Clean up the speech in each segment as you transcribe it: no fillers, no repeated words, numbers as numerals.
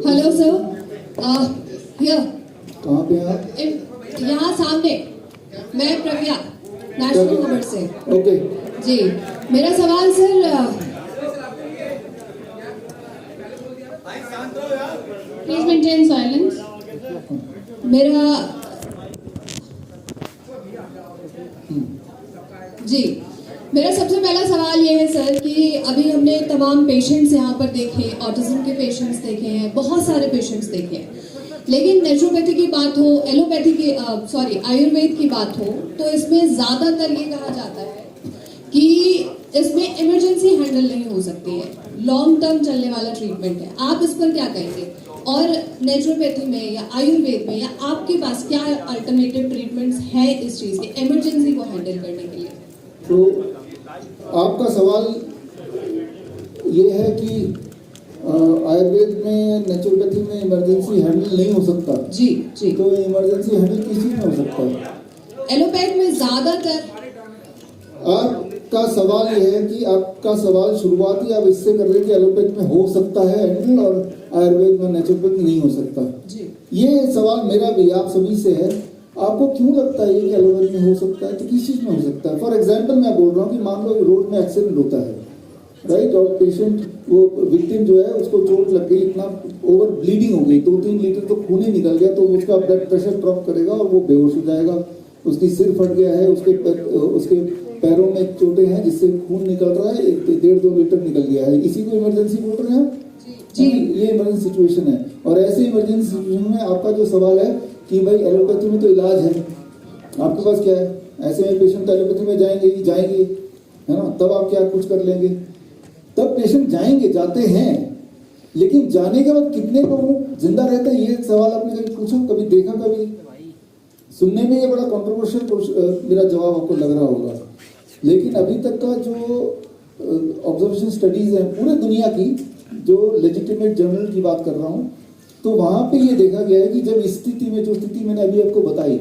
Hello sir, कहाँ पे आप? यहाँ सामने। मैं प्रज्ञा, नेशनल खबर से। ओके जी, मेरा सवाल सर, प्लीज मेंटेन साइलेंस। मेरा सबसे पहला सवाल ये है सर कि अभी हमने तमाम पेशेंट्स यहाँ पर देखे, ऑटिज्म के पेशेंट्स देखे हैं, बहुत सारे पेशेंट्स देखे हैं, लेकिन नेचुरोपैथी की बात हो, एलोपैथी की आयुर्वेद की बात हो, तो इसमें ज़्यादातर ये कहा जाता है कि इसमें इमरजेंसी हैंडल नहीं हो सकती है, लॉन्ग टर्म चलने वाला ट्रीटमेंट है। आप इस पर क्या कहेंगे? और नेचुरोपैथी में या आयुर्वेद में या आपके पास क्या अल्टरनेटिव ट्रीटमेंट्स हैं इस चीज़ के, इमरजेंसी को हैंडल करने के लिए? तो आपका सवाल ये है कि आयुर्वेद में, नेचुरोपैथी में इमरजेंसी हैंडल नहीं हो सकता। जी जी। तो इमरजेंसी हैंडल किस चीज में हो सकता है? एलोपैथ में ज्यादातर। आपका सवाल ये है कि आपका सवाल शुरुआती आप इससे कर रहे हैं कि एलोपैथ में हो सकता है हैंडल और आयुर्वेद में, नेचुरोपैथ में नहीं हो सकता जी। ये सवाल मेरा भी आप सभी से है। आपको क्यों लगता है कि एलोपैथ में हो सकता है, तो किस चीज में हो सकता है? फॉर एग्जाम्पल मैं बोल रहा हूँ कि मान लो रोड में एक्सीडेंट होता है, राइट, और पेशेंट, वो विक्टिम जो है, उसको चोट लग गई, इतना ओवर ब्लीडिंग हो गई, 2-3 लीटर तो खून ही निकल गया, तो उसका ब्लड प्रेशर ड्रॉप करेगा और वो बेहोश हो जाएगा। उसकी सिर फट गया है, उसके पैरों में चोटें हैं जिससे खून निकल रहा है, 1.5-2 लीटर निकल गया है। इसी को इमरजेंसी बोल रहे हैं आप जी। ये इमरजेंसी सिचुएशन है। और ऐसे इमरजेंसी सिचुएशन में आपका जो सवाल है कि भाई एलोपैथी में तो इलाज है, आपके पास क्या है? ऐसे में पेशेंट एलोपैथी में जाएंगे, है ना, तब आप क्या कुछ कर लेंगे? तब पेशेंट जाएंगे, जाते हैं, लेकिन जाने के बाद कितने लोग जिंदा रहते हैं, ये सवाल आपने कभी पूछा, कभी देखा? कभी सुनने में ये बड़ा कॉन्ट्रोवर्शियल मेरा जवाब आपको लग रहा होगा, लेकिन अभी तक का जो ऑब्जर्वेशन स्टडीज है पूरे दुनिया की, जो लेजिटिमेट जर्नल की बात कर रहा हूँ, तो वहां पे ये देखा गया है कि जब स्थिति में, जो स्थिति मैंने अभी आपको बताई,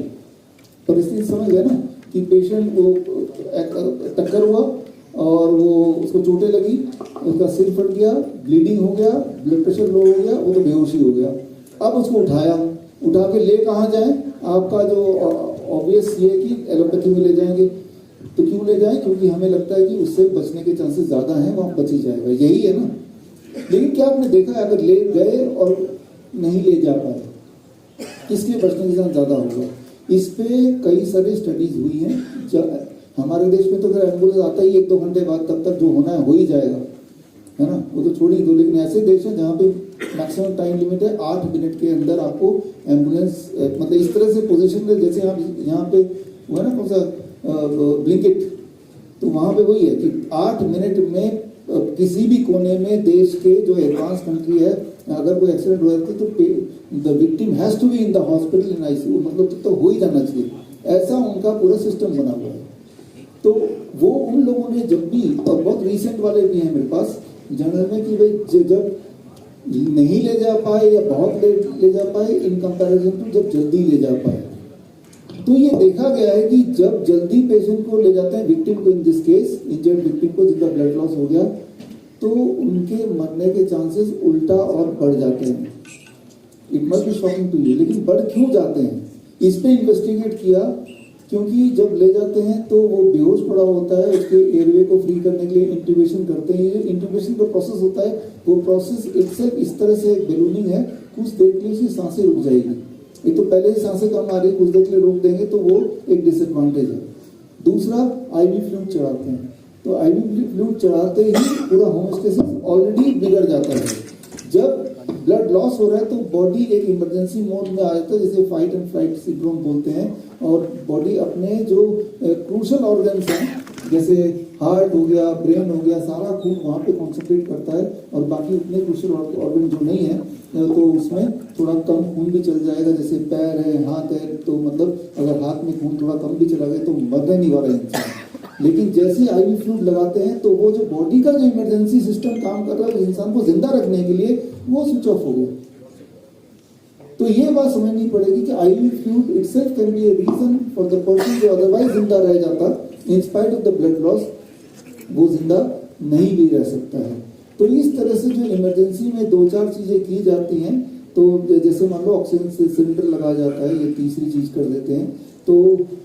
परिस्थिति समझ गए ना, कि पेशेंट वो टक्कर हुआ और वो उसको चोटें लगी, उसका सिर फट गया, ब्लीडिंग हो गया, ब्लड प्रेशर लो हो गया, वो तो बेहोशी हो गया। अब उसको उठा के ले कहाँ जाएं? आपका जो ऑब्वियस ये कि एलोपैथी में ले जाएंगे। तो क्यों ले जाएं? क्योंकि हमें लगता है कि उससे बचने के चांसेस ज्यादा हैं, वहां बच ही जाएगा, यही है ना। लेकिन क्या आपने देखा है, अगर ले गए और नहीं ले जा पाए, किसके बचने के चांस ज्यादा होगा? इस पे कई सारी स्टडीज हुई हैं। हमारे देश में तो अगर एम्बुलेंस आता ही 1-2 घंटे बाद, तब तक जो होना है हो ही जाएगा, है ना, वो तो छोड़ ही दो। लेकिन ऐसे देश हैं जहाँ पे मैक्सिमम टाइम लिमिट है 8 मिनट के अंदर आपको एम्बुलेंस, मतलब इस तरह से पोजीशन में, जैसे आप यहाँ पे वो है ना कौन सा ब्लिंकिट, तो वहाँ पे वही है कि 8 मिनट में किसी भी कोने में देश के जो एडवांस कंट्री है, अगर कोई एक्सीडेंट हुआ है तो the victim has to be in the hospital in ICU, मतलब तो हो ही जाना चाहिए। ऐसा उनका पूरा सिस्टम बना हुआ है। तो वो उन लोगों ने जब भी, और बहुत रिसेंट वाले भी हैं मेरे पास जर्नल में, कि भाई जब नहीं ले जा पाए या बहुत लेट ले जा पाए इन कंपैरिजन टू जब जल्दी ले जा पाए, तो ये देखा गया है कि जब जल्दी पेशेंट को ले जाते हैं, विक्टिम को, in this case injured victim को, जिनका ब्लड लॉस हो गया, तो उनके मरने के चांसेस उल्टा और बढ़ जाते हैं। It must be shocking to you, लेकिन बढ़ क्यों जाते हैं? इस पे इन्वेस्टिगेट किया, क्योंकि जब ले जाते हैं तो वो बेहोश पड़ा होता है, उसके एयरवे को फ्री करने के लिए इंट्यूबेशन करते हैं। ये इंट्यूबेशन का प्रोसेस होता है, वो प्रोसेस इटसेल्फ इस तरह से एक बैलूनिंग है, कुछ देर के लिए उसकी सांसें रुक जाएगी। एक तो पहले ही सांसें कम आ रही, कुछ देर के लिए रोक देंगे तो वो एक डिसएडवांटेज है। दूसरा, आईवी फ्लूइड चढ़ाते हैं, तो आईवी फ्लूइड चढ़ाते ही पूरा होमोस्टेसिस ऑलरेडी बिगड़ जाता है। जब ब्लड लॉस हो रहा है तो बॉडी एक इमरजेंसी मोड में आ जाता है, जिसे फाइट एंड फ्लाइट सिंड्रोम बोलते हैं, और बॉडी अपने जो क्रूशल ऑर्गन्स हैं, जैसे हार्ट हो गया, ब्रेन हो गया, सारा खून वहाँ पे कॉन्सेंट्रेट करता है, और बाकी उतने क्रूशल ऑर्गन जो नहीं है तो उसमें थोड़ा कम खून भी चल जाएगा, जैसे पैर है, हाथ है, तो मतलब अगर हाथ में खून थोड़ा कम भी चला गया तो मरने नहीं वाला इंसान। लेकिन जैसे आईवी फ्लूइड लगाते हैं तो वो जो बॉडी का जो इमरजेंसी सिस्टम काम कर रहा है इंसान को जिंदा रखने के लिए, वो स्विच ऑफ हो गया। तो ये बात समझनी पड़ेगी कि IV fluid itself can be a reason for the person जो अदरवाइज जिंदा रह जाता, in spite of the blood loss, वो जिंदा नहीं भी रह सकता है। तो इस तरह से जो इमरजेंसी में 2-4 चीज़ें की जाती हैं, तो जैसे मान लो ऑक्सीजन सिलेंडर लगाया जाता है, ये तीसरी चीज़ कर देते हैं, तो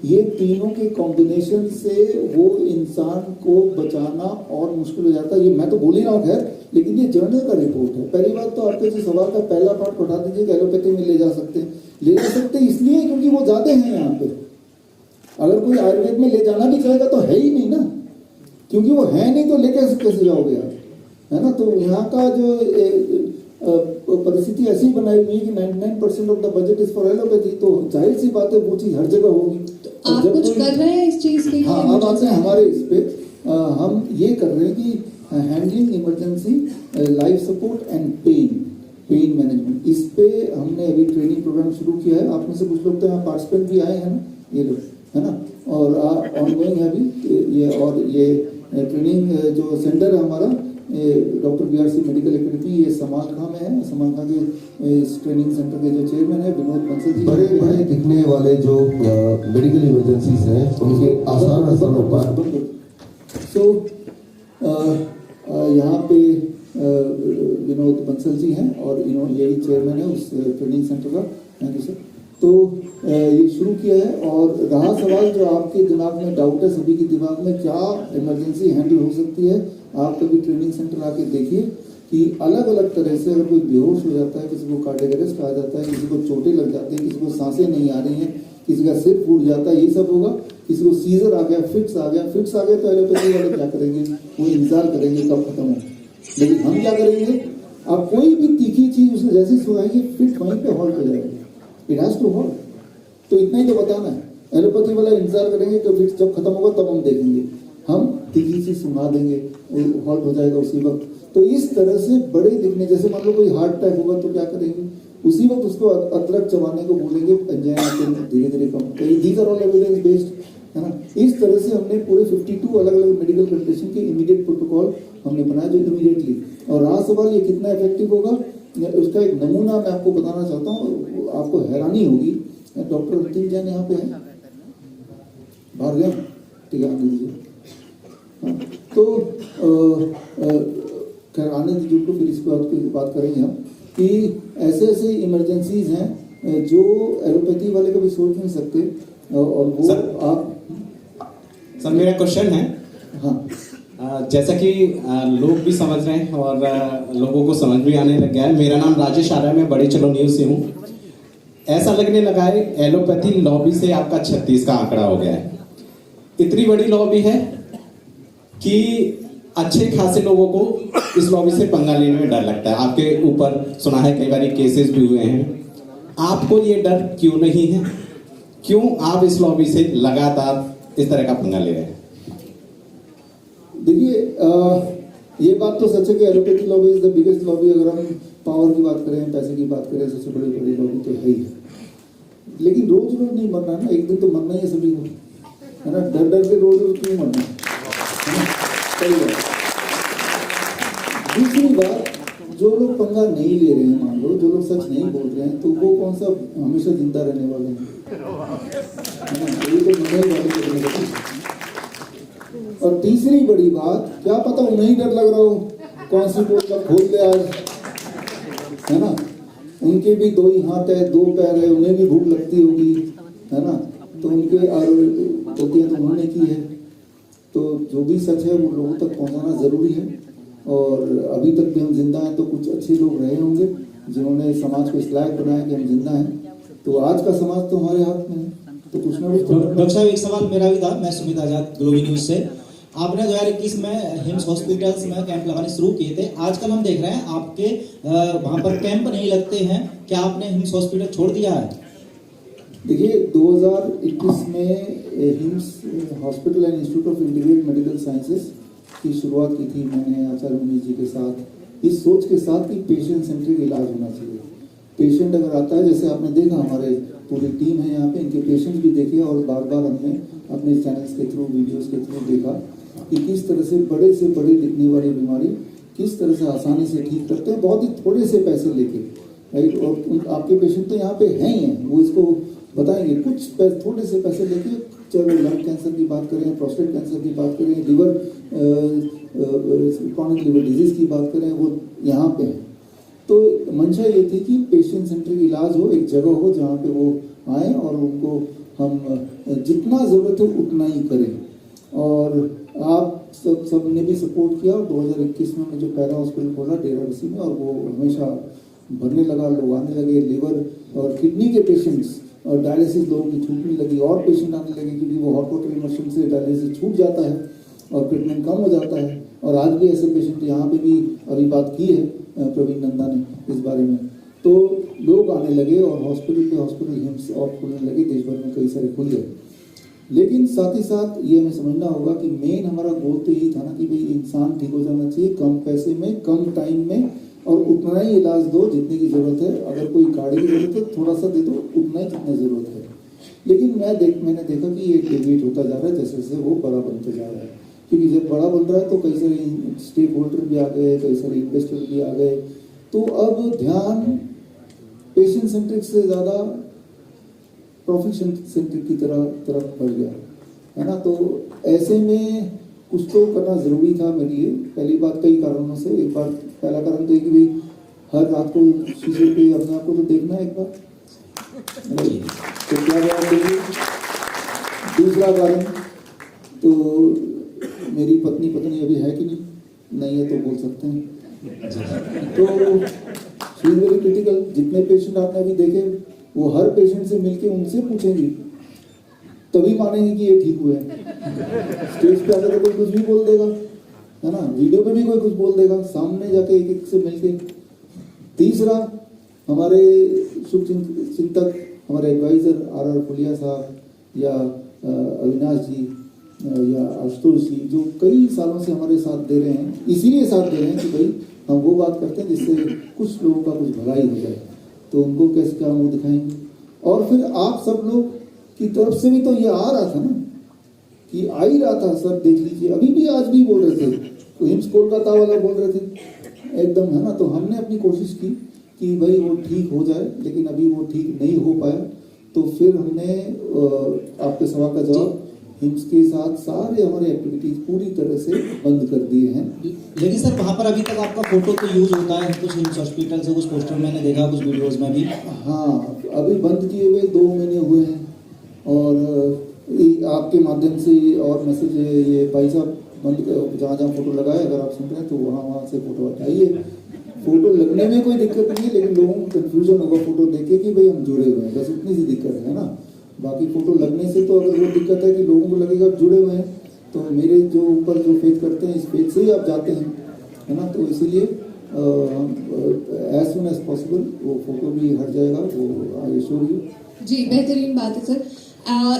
ये तीनों के कॉम्बिनेशन से वो इंसान को बचाना और मुश्किल हो जाता है। ये मैं तो बोल ही रहा हूँ खैर, लेकिन ये जर्नल का रिपोर्ट है। पहली बात तो आपके जो सवाल का पहला पार्ट उठा दीजिए कि एलोपैथी में ले जा सकते हैं इसलिए क्योंकि वो ज़्यादा हैं यहाँ पे। अगर कोई आयुर्वेद में ले जाना भी चाहेगा तो है ही नहीं ना, क्योंकि वो है नहीं तो लेके कैसे जाओगे आप, है ना। तो यहाँ का जो परिस्थिति ऐसी बनाई हुई है कि 99% of the budget is for allopathy, तो जाहिर सी बात है वो चीज़ हर जगह होगी। तो आप कुछ कर रहे हैं इस चीज़ के लिए? हाँ, अब आते हैं हमारे इस पे। हम ये कर रहे हैं कि handling emergency life support and pain management, इस पे हमने अभी ट्रेनिंग प्रोग्राम शुरू किया है। आप में से कुछ लोग तो यहाँ पार्टिसिपेंट भी आए हैं ना, ये लोग, है ना, और ऑनगोइंग है अभी ये। और ये ट्रेनिंग जो सेंटर है हमारा डॉक्टर BRC मेडिकल एकेडमी, ये समालखा में है। समालखा के इस ट्रेनिंग सेंटर के जो चेयरमैन है विनोद बंसल जी। बड़े बड़े दिखने वाले जो मेडिकल इमरजेंसीज हैं उनके आसान उपाय। सो यहाँ पे विनोद बंसल जी हैं और यही चेयरमैन है उस ट्रेनिंग सेंटर का। Thank you sir. तो ये शुरू किया है। और रहा सवाल जो आपके दिमाग में डाउट है, सभी के दिमाग में, क्या इमरजेंसी हैंडल हो सकती है, आप कभी ट्रेनिंग सेंटर आके देखिए कि अलग अलग तरह से अगर कोई बेहोश हो जाता है, किसी को कार्डियक अरेस्ट आ जाता है, किसी को चोटें लग जाती हैं, किसी को सांसें नहीं आ रही हैं, किसी का सिर फूट जाता है, ये सब होगा। किसी को सीजर आ गया, फिट्स आ गया तो एलोपैथी वाले क्या करेंगे, वो इंतजार करेंगे कब खत्म हो। लेकिन हम क्या करेंगे, आप कोई भी तीखी चीज उसने जैसे सुनाएंगे, फिट वहीं पे हॉल्ट हो जाएगा। It has to halt. तो इतना ही तो बताना है। एलोपैथी वाला इंतजार करेंगे कि फिट जब खत्म होगा तब हम देखेंगे, हम तीखी चीज सुना देंगे, हॉल्ट हो जाएगा उसी वक्त। तो इस तरह से बड़े दिखने, जैसे मान लो कोई हार्ट अटैक होगा तो क्या करेंगे, उसी वक्त उसको अदरक चबाने को बोलेंगे, धीरे धीरे कम। These are all evidence based, है ना। इस तरह से हमने पूरे 52 अलग अलग मेडिकल कंडीशन के इमीडिएट प्रोटोकॉल हमने बनाया जो इमीडिएटली। और रहा सवाल ये कितना इफेक्टिव होगा, उसका एक नमूना मैं आपको बताना चाहता हूँ, आपको हैरानी होगी। डॉक्टर अंतिम जैन यहाँ पे है, बाहर गए, ठीक है, आने दीजिए। तो खैर आने दीजिए उनको, फिर इसके बात करेंगे हम कि ऐसे ऐसे इमरजेंसीज हैं जो एलोपैथी वाले कभी सोच नहीं सकते। और वो सर मेरा क्वेश्चन है, हाँ, जैसा कि लोग भी समझ रहे हैं और लोगों को समझ भी आने लग गया है। मेरा नाम राजेश आर्य, मैं बड़ी चलो न्यूज़ से हूँ। ऐसा लगने लगा है एलोपैथी लॉबी से आपका 36 का आंकड़ा हो गया है। इतनी बड़ी लॉबी है कि अच्छे खासे लोगों को इस लॉबी से पंगा लेने में डर लगता है। आपके ऊपर सुना है कई बार केसेस भी हुए हैं, आपको ये डर क्यों नहीं है? क्यों आप इस लॉबी से लगातार इस तरह का पंगा ले रहे हैं? देखिए, ये बात तो सच है कि allopathy lobby is the biggest lobby. अगर हम पावर की बात करें, पैसे की बात करें, सबसे बड़ी लॉबी तो है ही। लेकिन रोज रोज नहीं मरना ना, एक दिन तो मरना ही है सभी को, है ना। डर डर के रोज रोज क्यों मरना, है ना। सही बात। दूसरी बात, जो लोग पंगा नहीं ले रहे हैं, मान लो जो लोग सच नहीं बोल रहे हैं, तो वो कौन सा हमेशा जिंदा रहने वाले हैं, है ना। ये तो मरने वाले। और तीसरी बड़ी बात, क्या पता उन्हें डर लग रहा हो, कौन सी बोल का खोल दे आज, है ना। उनके भी 2 ही हाथ है, 2 पैर है, उन्हें भी भूख लगती होगी, है ना। तो उनके गलतियां तो उन्होंने की है। तो जो भी सच है वो लोगों तक पहुंचाना जरूरी है। और अभी तक भी हम जिंदा हैं तो कुछ अच्छे लोग रहे होंगे जिन्होंने समाज को इस लायक बनाया कि हम जिंदा हैं। तो आज का समाज तो हमारे हाथ में है, तो कुछ ना कुछ। डॉक्टर साहब, एक सवाल मेरा भी था। मैं सुमित आजाद, ग्लोबी न्यूज से। आपने 2021 में हिम्स हॉस्पिटल्स में कैंप लगाने शुरू किए थे। आजकल हम देख रहे हैं आपके वहां पर कैंप नहीं लगते हैं। क्या आपने हिम्स हॉस्पिटल छोड़ दिया है? देखिए, 2021 में hymns hospital and institute of integrated medical sciences की शुरुआत की थी मैंने आचार्य मुनि जी के साथ, इस सोच के साथ कि पेशेंट सेंट्रिक इलाज होना चाहिए। पेशेंट अगर आता है, जैसे आपने देखा हमारे पूरी टीम है यहाँ पे, इनके पेशेंट भी देखे और बार बार हमने अपने चैनल्स के थ्रू, वीडियोस के थ्रू देखा कि किस तरह से बड़े दिखने वाली बीमारी किस तरह से आसानी से ठीक करते हैं, बहुत ही थोड़े से पैसे लेके, राइट। और आपके पेशेंट तो यहाँ पे हैं ही हैं, वो इसको बताएंगे। कुछ थोड़े से पैसे लेके, चाहे लंग कैंसर की बात करें, प्रोस्टेट कैंसर की बात करें, लिवर क्रॉनिक लिवर डिजीज की बात करें, वो यहाँ पे है। तो मंशा ये थी कि पेशेंट सेंट्रिक इलाज हो, एक जगह हो जहाँ पे वो आए और उनको हम जितना ज़रूरत हो उतना ही करें। और आप सब ने भी सपोर्ट किया। 2021 में मैं जो पैरा हॉस्पिटल खोला डेराबस्सी में, और वो हमेशा भरने लगा, लोग आने लगे। लिवर और किडनी के पेशेंट्स और डायलिसिस लोगों की छूटने लगी, और पेशेंट आने लगे, क्योंकि वो हॉट वाटर इमर्शन से डायलिसिस छूट जाता है और ट्रीटमेंट कम हो जाता है। और आज भी ऐसे पेशेंट यहाँ पे भी अभी बात की है प्रवीण नंदा ने इस बारे में, तो लोग आने लगे और हॉस्पिटल हिम्स और खुलने लगे, देश भर में कई सारे खुल गए। लेकिन साथ ही साथ ये हमें समझना होगा कि मेन हमारा गोल तो यही था ना कि भाई इंसान ठीक हो जाना चाहिए, कम पैसे में, कम टाइम में, और उतना ही इलाज दो जितने की ज़रूरत है। अगर कोई गाड़ी की ज़रूरत है थोड़ा सा दे दो, उतना ही जितना ज़रूरत है। लेकिन मैंने देखा कि ये डेविएट होता जा रहा है, जैसे जैसे वो बड़ा बनते जा रहा है। क्योंकि जब बड़ा बन रहा है तो कई सारे स्टेक होल्डर भी आ गए, कई सारे इन्वेस्टर भी आ गए, तो अब ध्यान पेशेंट सेंट्रिक से ज़्यादा प्रॉफिट सेंट्रिक की तरफ बढ़ गया है ना। तो ऐसे में कुछ तो करना ज़रूरी था मेरे लिए। पहली बात कई कारणों से, एक बार पहला कारण तो कि भाई हर रात को शीशे पे अपने आप को तो देखना है एक बार, तो क्या बात देखिए। दूसरा कारण तो मेरी पत्नी अभी है कि नहीं है तो बोल सकते हैं। तो शी इज वेरी क्रिटिकल। जितने पेशेंट आपने अभी देखे वो हर पेशेंट से मिलके उनसे पूछेंगी तभी मानेंगे कि ये ठीक हुए हैं। स्टेज पे आकर तो कोई कुछ भी बोल देगा, है ना, वीडियो पे भी कोई कुछ बोल देगा, सामने जाके एक एक से मिलके। तीसरा, हमारे शुभ चिंतक, हमारे एडवाइजर आर फुलिया साहब या अविनाश जी या आशुतोष जी, जो कई सालों से हमारे साथ दे रहे हैं, इसीलिए साथ दे रहे हैं कि भाई हम वो बात करते हैं जिससे कुछ लोगों का कुछ भलाई हो जाए। तो उनको कैसे क्या मुंह दिखाएंगे। और फिर आप सब लोग की तरफ से भी तो ये आ रहा था ना, कि आ ही रहा था, सर देख लीजिए, अभी भी आज भी बोल रहे थे, तो हिम्स कोलकाता वाला बोल रहे थे एकदम, है ना। तो हमने अपनी कोशिश की कि भाई वो ठीक हो जाए, लेकिन अभी वो ठीक नहीं हो पाया। तो फिर हमने आपके सवाल का जवाब, हिम्स के साथ सारे हमारे एक्टिविटीज पूरी तरह से बंद कर दिए हैं। लेकिन सर वहाँ पर अभी तक आपका फोटो तो यूज होता है कुछ हिम्स हॉस्पिटल से, कुछ पोस्टर मैंने देखा, कुछ वीडियोस में भी। हाँ, अभी बंद किए हुए 2 महीने हुए हैं। और आपके माध्यम से और मैसेज, ये भाई साहब बंद, जहाँ फोटो लगाए, अगर आप सुन रहे हैं तो वहाँ से फोटो हटाइए। फोटो लगने में कोई दिक्कत नहीं है, लेकिन लोगों को कन्फ्यूजन होगा फोटो देखे कि भाई हम जुड़े हुए हैं, बस उतनी सी दिक्कत है ना। बाकी फोटो लगने से तो अगर वो दिक्कत है कि लोगों को लगेगा आप जुड़े हुए हैं, तो मेरे जो ऊपर जो फेथ करते हैं इस फेथ से ही आप जाते हैं, है ना। तो इसीलिए एज सुन एज पॉसिबल वो फोटो भी हट जाएगा, वो आई एश्योर यू। जी, बेहतरीन बात है सर।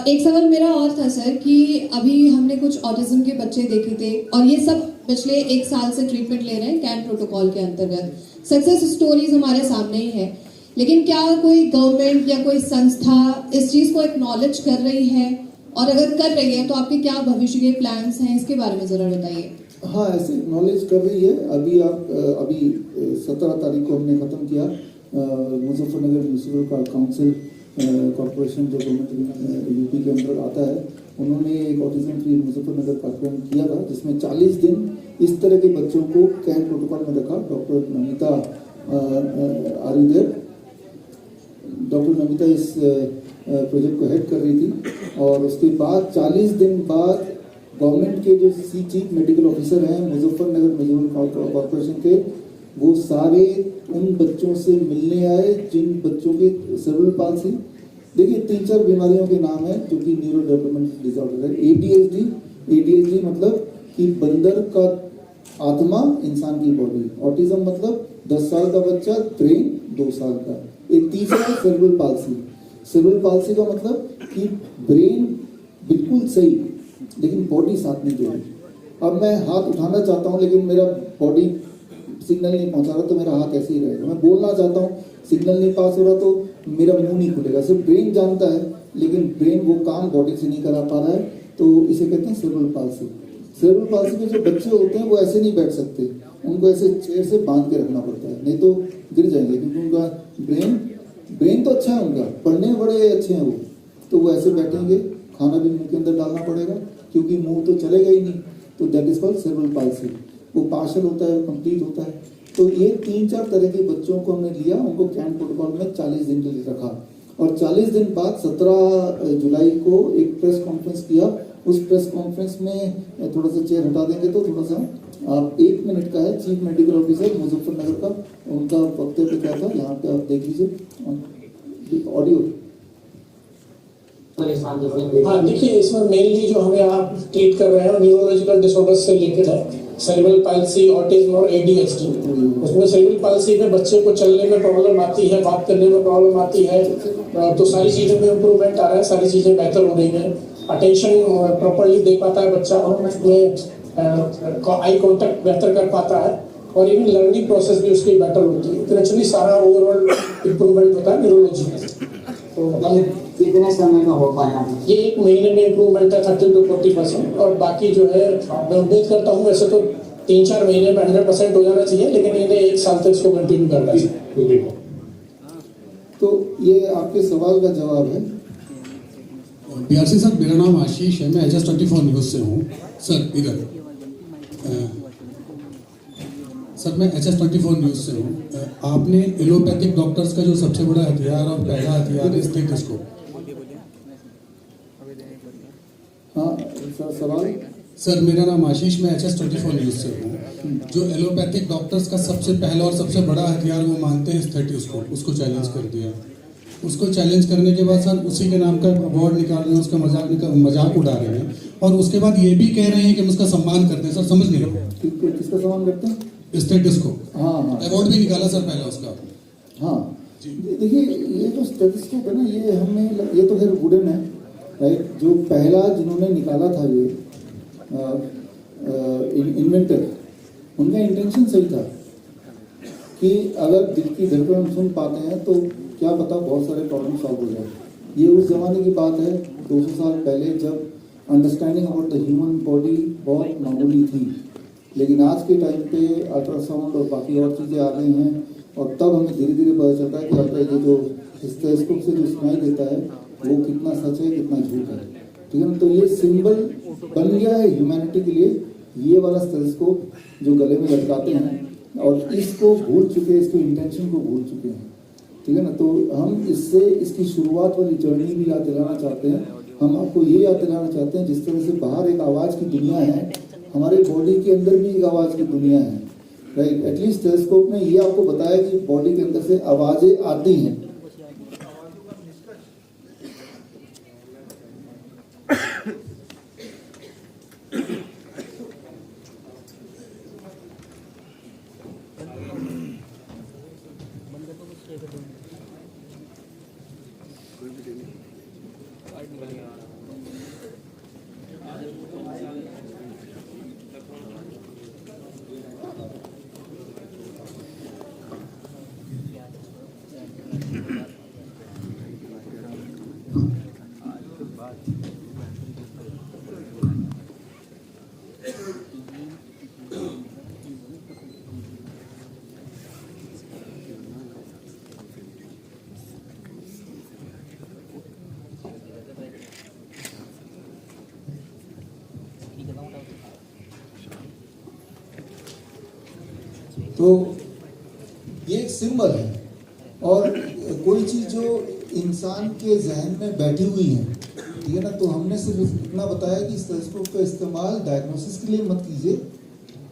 एक सवाल मेरा और था सर कि अभी हमने कुछ ऑटिज्म के बच्चे देखे थे, और ये सब पिछले 1 साल से ट्रीटमेंट ले रहे हैं कैन प्रोटोकॉल के अंतर्गत। सक्सेस स्टोरीज हमारे सामने ही है, लेकिन क्या कोई गवर्नमेंट या कोई संस्था इस चीज को एक्नॉलेज कर रही है, और अगर कर रही है तो आपके क्या भविष्य के प्लान्स हैं, इसके बारे में जरा बताइए। हाँ, ऐसे एक्नॉलेज कर रही है। अभी 17 तारीख को हमने खत्म किया मुजफ्फरनगर म्यूनिसिपल काउंसिल कॉर्पोरेशन, जो गवर्नमेंट यूपी के अंदर आता है, उन्होंने एक ऑटिज्म फ्री मुजफ्फरनगर कार्यक्रम किया था, जिसमें 40 दिन इस तरह के बच्चों को कैन प्रोटोकॉल में रखा। डॉक्टर नमिता इस प्रोजेक्ट को हेड कर रही थी। और उसके बाद 40 दिन बाद गवर्नमेंट के जो चीफ मेडिकल ऑफिसर हैं मुजफ्फरनगर म्यूनिसिपल कॉर्पोरेशन के, वो सारे उन बच्चों से मिलने आए जिन बच्चों के सेरेब्रल पाल्सी, देखिए 3-4 बीमारियों के नाम है जो कि न्यूरो डेवलपमेंटल डिसऑर्डर है। ADHD मतलब कि बंदर का आत्मा, इंसान की बॉडी। ऑटिज्म मतलब 10 साल का बच्चा, ब्रेन 2 साल का। एक तीसरा सेरेब्रल पाल्सी। सेरेब्रल पाल्सी का मतलब कि ब्रेन बिल्कुल सही, लेकिन बॉडी साथ नहीं जोड़ी। अब मैं हाथ उठाना चाहता हूँ लेकिन मेरा बॉडी सिग्नल नहीं पहुंचा रहा, तो मेरा हाथ ऐसे ही रहेगा। मैं बोलना चाहता हूँ, सिग्नल नहीं पास हो रहा, तो मेरा मुंह नहीं खुलेगा। सिर्फ ब्रेन जानता है, लेकिन ब्रेन वो काम बॉडी से नहीं करा पा रहा है, तो इसे कहते हैं सेरेब्रल पाल्सी। सेरेब्रल पाल्सी में जो बच्चे होते हैं वो ऐसे नहीं बैठ सकते, उनको ऐसे चेयर से बांध के रखना पड़ता है, नहीं तो गिर जाएंगे, क्योंकि उनका ब्रेन तो अच्छा है, उनका पढ़ने में बड़े अच्छे हैं वो, तो वो ऐसे बैठेंगे, खाना भी मुंह के अंदर डालना पड़ेगा, क्योंकि मुंह तो चलेगा ही नहीं। तो that is called cerebral palsy. वो पार्शल होता है, कंप्लीट होता है। तो ये 3-4 तरह के बच्चों को हमने लिया, उनको कैंप प्रोटोकॉल में 40 दिन के लिए रखा और 40 दिन बाद 17 जुलाई को एक प्रेस कॉन्फ्रेंस किया। उस प्रेस कॉन्फ्रेंस में थोड़ा सा चेयर हटा देंगे तो थोड़ा सा आप 1 मिनट का है। चीफ मेडिकल ऑफिसर मुजफ्फरनगर का, उनका वक्तव्य क्या था यहाँ पे आप देख लीजिए ऑडियो। हाँ देखिए, इसमें मेनली जो हमें आप ट्रीट कर रहे हैं न्यूरोलॉजिकल डिसऑर्डर्स से रिलेटेड है, सेरेब्रल पाल्सी, ऑटिज्म और एडीएचडी। उसमें सेरेब्रल पाल्सी में बच्चे को चलने में प्रॉब्लम आती है, बात करने में प्रॉब्लम आती है, तो सारी चीज़ों में इम्प्रूवमेंट आ रहा है, सारी चीज़ें बेहतर हो रही हैं। अटेंशन प्रॉपरली दे पाता है बच्चा, उसमें आई कॉन्टेक्ट बेहतर कर पाता है और इवन लर्निंग प्रोसेस भी उसकी बेटर होती है। तो नेचुरली सारा ओवरऑल इम्प्रूवमेंट होता है न्यूरोलॉजी में। तो कितने समय में हो पाया? ये 1 महीने में इम्प्रूवमेंट है 30 to 40% और बाकी जो है मैं उम्मीद करता हूँ वैसे तो 3-4 महीने में 100% हो जाना चाहिए, लेकिन इन्हें 1 साल तक इसको कंटिन्यू करना चाहिए। तो ये आपके सवाल का जवाब है। बीआरसी सर, मेरा नाम आशीष है, मैं HS24 न्यूज़ से हूँ। सर इधर सर मैं HS24 न्यूज़ से हूँ। आपने एलोपैथिक डॉक्टर्स का जो सबसे बड़ा हथियार और पहला हथियार है स्टेथोस्कोप। हाँ सवाल। सर मेरा नाम आशीष, मैं HS24 न्यूज़ से हूँ। जो एलोपैथिक डॉक्टर्स का सबसे पहला और सबसे बड़ा हथियार वो मानते हैं स्टेथोस्कोप, उसको चैलेंज कर दिया। उसको चैलेंज करने के बाद सर उसी के नाम का अवार्ड निकाल रहे हैं, उसका मजाक उड़ा रहे हैं और उसके बाद ये भी कह रहे हैं कि हम उसका सम्मान करते हैं। सर समझ नहीं रहे किसका सम्मान करते हैं? स्टेथोस्कोप। हाँ अवार्ड भी निकाला सर पहला उसका। हाँ देखिए, ये जो स्टेथोस्कोप है ना, ये हमें ये तो खैर वुडन है, राइट। जो पहला जिन्होंने निकाला था ये इन्वेंटर, उनका इंटेंशन सही था कि अगर दिल की धड़कन हम सुन पाते हैं तो क्या पता बहुत सारे प्रॉब्लम सॉल्व हो जाए। ये उस जमाने की बात है 200 साल पहले, जब understanding about the human body बहुत मामूली थी। लेकिन आज के टाइम पे अल्ट्रासाउंड और बाकी और चीज़ें आ गई हैं और तब हमें धीरे धीरे पता चलता है कि आपका ये जो स्टेथोस्कोप से जो सुनाई देता है वो कितना सच है कितना झूठ है, ठीक है ना। तो ये सिंबल बन गया है ह्यूमैनिटी के लिए, ये वाला स्टेथोस्कोप जो गले में लटकाते हैं और इसको भूल चुके हैं, इसके इंटेंशन को भूल चुके हैं, ठीक है ना। तो हम इससे इसकी शुरुआत वाली जर्नी भी याद दिलाना चाहते हैं। हम आपको ये याद दिलाना चाहते हैं जिस तरह से बाहर एक आवाज़ की दुनिया है, हमारे बॉडी के अंदर भी एक आवाज़ की दुनिया है, राइट। एटलीस्ट स्टेथोस्कोप ने ये आपको बताया कि बॉडी के अंदर से आवाज़ें आती हैं। तो ये एक सिंबल है और कोई चीज़ जो इंसान के जहन में बैठी हुई है, ठीक है ना। तो हमने सिर्फ इतना बताया कि स्टेथोस्कोप का इस्तेमाल डायग्नोसिस के लिए मत कीजिए,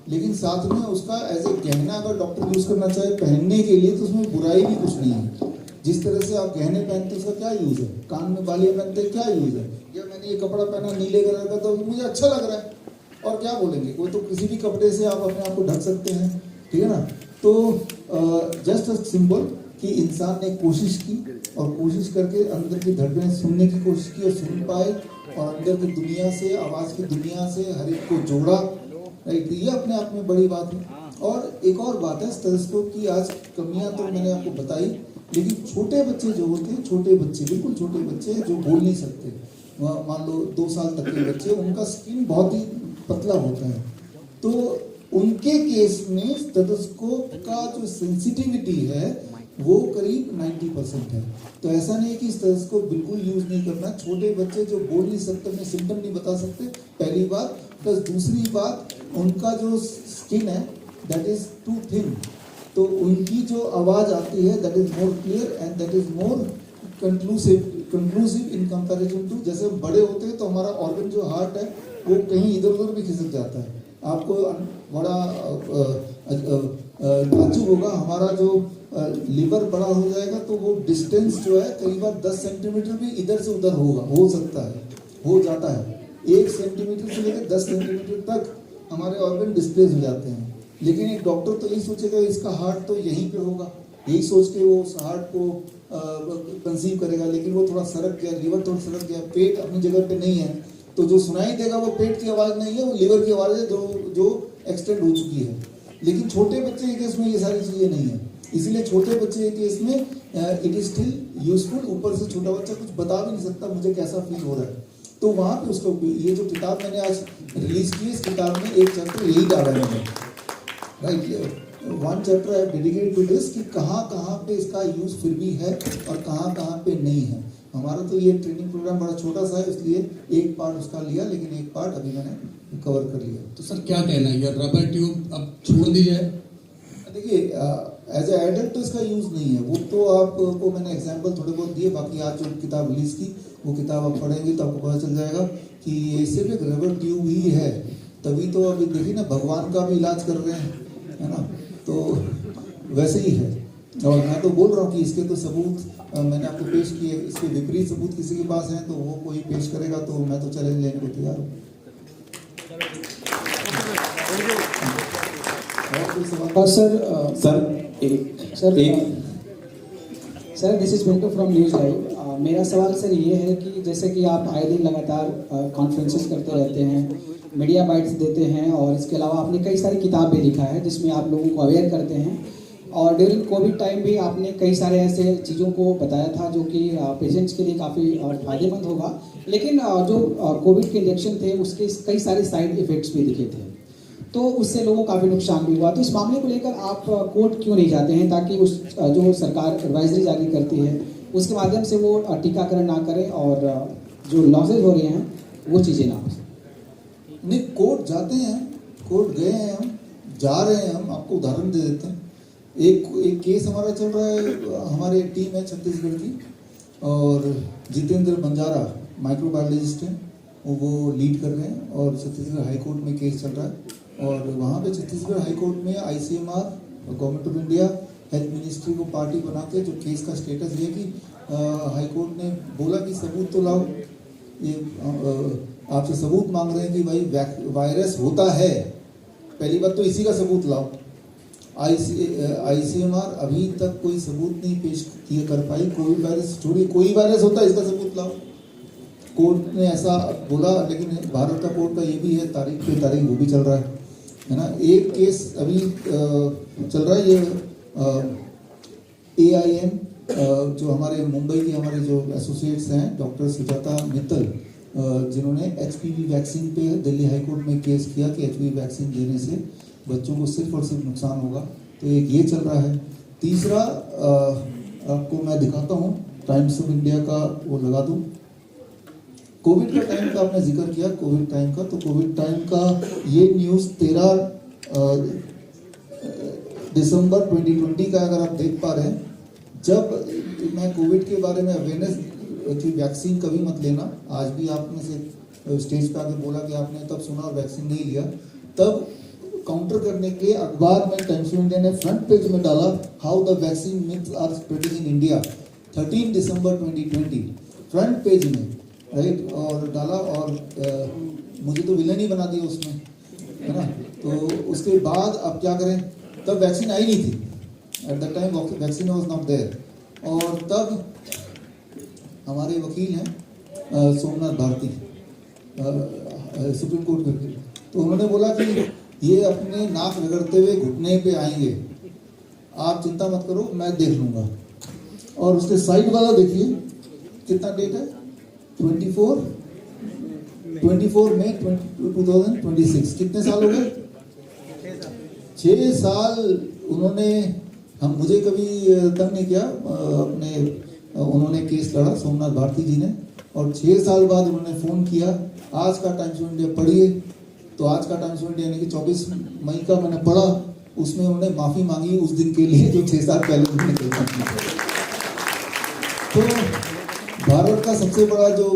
लेकिन साथ में उसका एज ए गहना अगर डॉक्टर यूज़ करना चाहे पहनने के लिए तो उसमें बुराई भी कुछ नहीं है। जिस तरह से आप गहने पहनते उसका क्या यूज़ है, कान में बालियाँ पहनते क्या यूज़ है। या मैंने ये कपड़ा पहना नीले कलर का तो मुझे अच्छा लग रहा है, और क्या बोलेंगे, कोई तो किसी भी कपड़े से आप अपने आप को ढक सकते हैं, ठीक है ना। तो जस्ट अ सिंबल कि इंसान ने कोशिश की और कोशिश करके अंदर की धड़कनें सुनने की कोशिश की और सुन पाए और अंदर की दुनिया से, आवाज़ की दुनिया से हर एक को जोड़ा, राइट। ये अपने आप में बड़ी बात है। और एक और बात है स्टेथोस्कोप की, आज कमियां तो मैंने आपको बताई, लेकिन छोटे बच्चे जो होते हैं, छोटे बच्चे, बिल्कुल छोटे बच्चे जो बोल नहीं सकते, मान लो 2 साल तक के बच्चे, उनका स्किन बहुत ही पतला होता है, तो उनके केस में स्टेथोस्कोप का जो सेंसिटिविटी है वो करीब 90% है। तो ऐसा नहीं है कि स्टेथोस्कोप बिल्कुल यूज़ नहीं करना। छोटे बच्चे जो बोल नहीं सकते, अपने सिम्टम नहीं बता सकते, पहली बात, प्लस दूसरी बात, उनका जो स्किन है दैट इज टू थिन, तो उनकी जो आवाज आती है that is more clear and that is more conclusive in comparison to, जैसे हम बड़े होते हैं तो हमारा ऑर्गन जो हार्ट है वो कहीं इधर उधर भी खिसक जाता है। आपको बड़ा ताज्जुब होगा, हमारा जो लीवर बड़ा हो जाएगा तो वो डिस्टेंस जो है कई बार 10 सेंटीमीटर भी इधर से उधर हो सकता है, हो जाता है। 1 सेंटीमीटर से लेकर 10 सेंटीमीटर तक हमारे ऑर्गन डिस्प्लेस हो जाते हैं। लेकिन एक डॉक्टर तो यही सोचेगा इसका हार्ट तो यहीं पे होगा, यही सोच के वो उस हार्ट को कंसीव करेगा, लेकिन वो थोड़ा सरक गया, लीवर थोड़ा सरक गया, पेट अपनी जगह पे नहीं है, तो जो सुनाई देगा वो पेट की आवाज़ नहीं है, वो लीवर की आवाज़ है जो एक्सटेंड हो चुकी है। लेकिन छोटे बच्चे के केस में ये सारी चीज़ें नहीं है, इसीलिए छोटे बच्चे के केस में इट इज स्टिल यूजफुल। ऊपर से छोटा बच्चा कुछ बता भी नहीं सकता मुझे कैसा फील हो रहा है, तो वहाँ पे उसका ये जो किताब मैंने आज रिलीज की, इस किताब में एक चैप्टर यही डाला है मैंने, राइट, 1 चैप्टर है डेडिकेटेड टू दिस कि कहाँ पे इसका यूज फिर भी है और कहाँ पे नहीं है। हमारा तो ये ट्रेनिंग प्रोग्राम बड़ा छोटा सा है, इसलिए एक पार्ट उसका लिया, लेकिन एक पार्ट अभी मैंने कवर कर लिया। तो सर क्या कहना है, ये रबर ट्यूब अब छोड़ दी जाए? देखिए एज ए एडल्ट तो इसका यूज नहीं है, वो तो आपको मैंने एग्जांपल थोड़े बहुत दिए, बाकी आज जो किताब रिलीज की वो किताब आप पढ़ेंगे तो आपको पता चल जाएगा कि ये सिर्फ एक रबर ट्यूब ही है। तभी तो अभी देखिए ना भगवान का भी इलाज कर रहे हैं, है ना, तो वैसे ही है। और मैं तो बोल रहा हूँ कि इसके तो सबूत मैंने आपको पेश किए, इसके विपरीत सबूत किसी के पास हैं तो वो कोई पेश करेगा तो मैं तो चैलेंज लेने को तैयार हूँ। Sir this is Pintu from news live. मेरा सवाल सर ये है कि जैसे कि आप आए दिन लगातार कॉन्फ्रेंसेस करते रहते हैं, मीडिया बाइट्स देते हैं, और इसके अलावा आपने कई सारी किताब भी लिखा है जिसमें आप लोगों को अवेयर करते हैं, और ड्यूरिंग कोविड टाइम भी आपने कई सारे ऐसे चीज़ों को बताया था जो कि पेशेंट्स के लिए काफ़ी फ़ायदेमंद होगा। लेकिन जो कोविड के इंजेक्शन थे उसके कई सारे साइड इफ़ेक्ट्स भी दिखे थे, तो उससे लोगों को काफ़ी नुकसान भी हुआ। तो इस मामले को लेकर आप कोर्ट क्यों नहीं जाते हैं ताकि उस जो सरकार एडवाइजरी जारी करती है उसके माध्यम से वो टीकाकरण ना करें और जो लॉसेज हो रहे हैं वो चीज़ें ना हो? नहीं, कोर्ट जाते हैं, कोर्ट गए हैं, हम जा रहे हैं। हम आपको उदाहरण दे देते हैं। एक केस हमारा चल रहा है, हमारी एक टीम है छत्तीसगढ़ की, और जितेंद्र बंजारा माइक्रोबायोलॉजिस्ट हैं, वो लीड कर रहे हैं, और छत्तीसगढ़ हाई कोर्ट में केस चल रहा है। और वहाँ पे छत्तीसगढ़ हाई कोर्ट में ICMR, government of India, health ministry को पार्टी बना के जो केस का स्टेटस ये कि हाई कोर्ट ने बोला कि सबूत तो लाओ, ये आपसे सबूत मांग रहे हैं कि भाई वायरस होता है, पहली बात तो इसी का सबूत लाओ। ICMR अभी तक कोई सबूत नहीं पेश कर पाई। कोविड वायरस छोड़िए, कोई वायरस होता है इसका सबूत लाओ। कोर्ट ने ऐसा बोला, लेकिन भारत का कोर्ट का ये भी है, तारीख पे तारीख वो भी चल रहा है ना। एक केस अभी चल रहा है, ये AIM जो हमारे मुंबई के हमारे जो एसोसिएट्स हैं, डॉक्टर सुजाता मित्तल, जिन्होंने HPV वैक्सीन पे दिल्ली हाई कोर्ट में केस किया कि HPV वैक्सीन देने से बच्चों को सिर्फ और सिर्फ नुकसान होगा, तो एक ये चल रहा है। तीसरा आपको मैं दिखाता हूँ, टाइम्स ऑफ इंडिया का वो लगा दूँ। कोविड का टाइम का आपने जिक्र किया, कोविड टाइम का, तो कोविड टाइम का ये न्यूज़ 13 दिसंबर 2020 का अगर आप देख पा रहे हैं, जब मैं कोविड के बारे में अवेयरनेस कि वैक्सीन कभी मत लेना, आज भी आप में से स्टेज पे आके बोला कि आपने तब सुना और वैक्सीन नहीं लिया, तब काउंटर करने के लिए अखबार में टाइम्स ऑफ इंडिया ने फ्रंट पेज में डाला, how the vaccine myths are spreading in India, 13 दिसंबर 2020 फ्रंट पेज में, राइट, और डाला, और मुझे तो विलन ही बना दिया उसमें, है ना। तो उसके बाद अब क्या करें, तब वैक्सीन आई नहीं थी, at the time vaccine was not there, और तब हमारे वकील हैं सोमनाथ भारती, सुप्रीम कोर्ट के, तो उन्होंने बोला कि ये अपने नाक रगड़ते हुए घुटने पे आएंगे, आप चिंता मत करो, मैं देख लूँगा। और उसके साइड वाला देखिए कितना डेट है, 24 मई 2026, कितने साल हो गए, 6 साल उन्होंने, हम मुझे कभी तंग नहीं किया, उन्होंने केस लड़ा सोमनाथ भारती जी ने, और 6 साल बाद उन्होंने फ़ोन किया। आज का टाइम्स ऑफ इंडिया पढ़िए, तो आज का टाइम्स यानी कि 24 मई का मैंने पढ़ा, उसमें उन्होंने माफ़ी मांगी उस दिन के लिए जो 6 साल पहले उन्होंने किया। तो भारत का सबसे बड़ा जो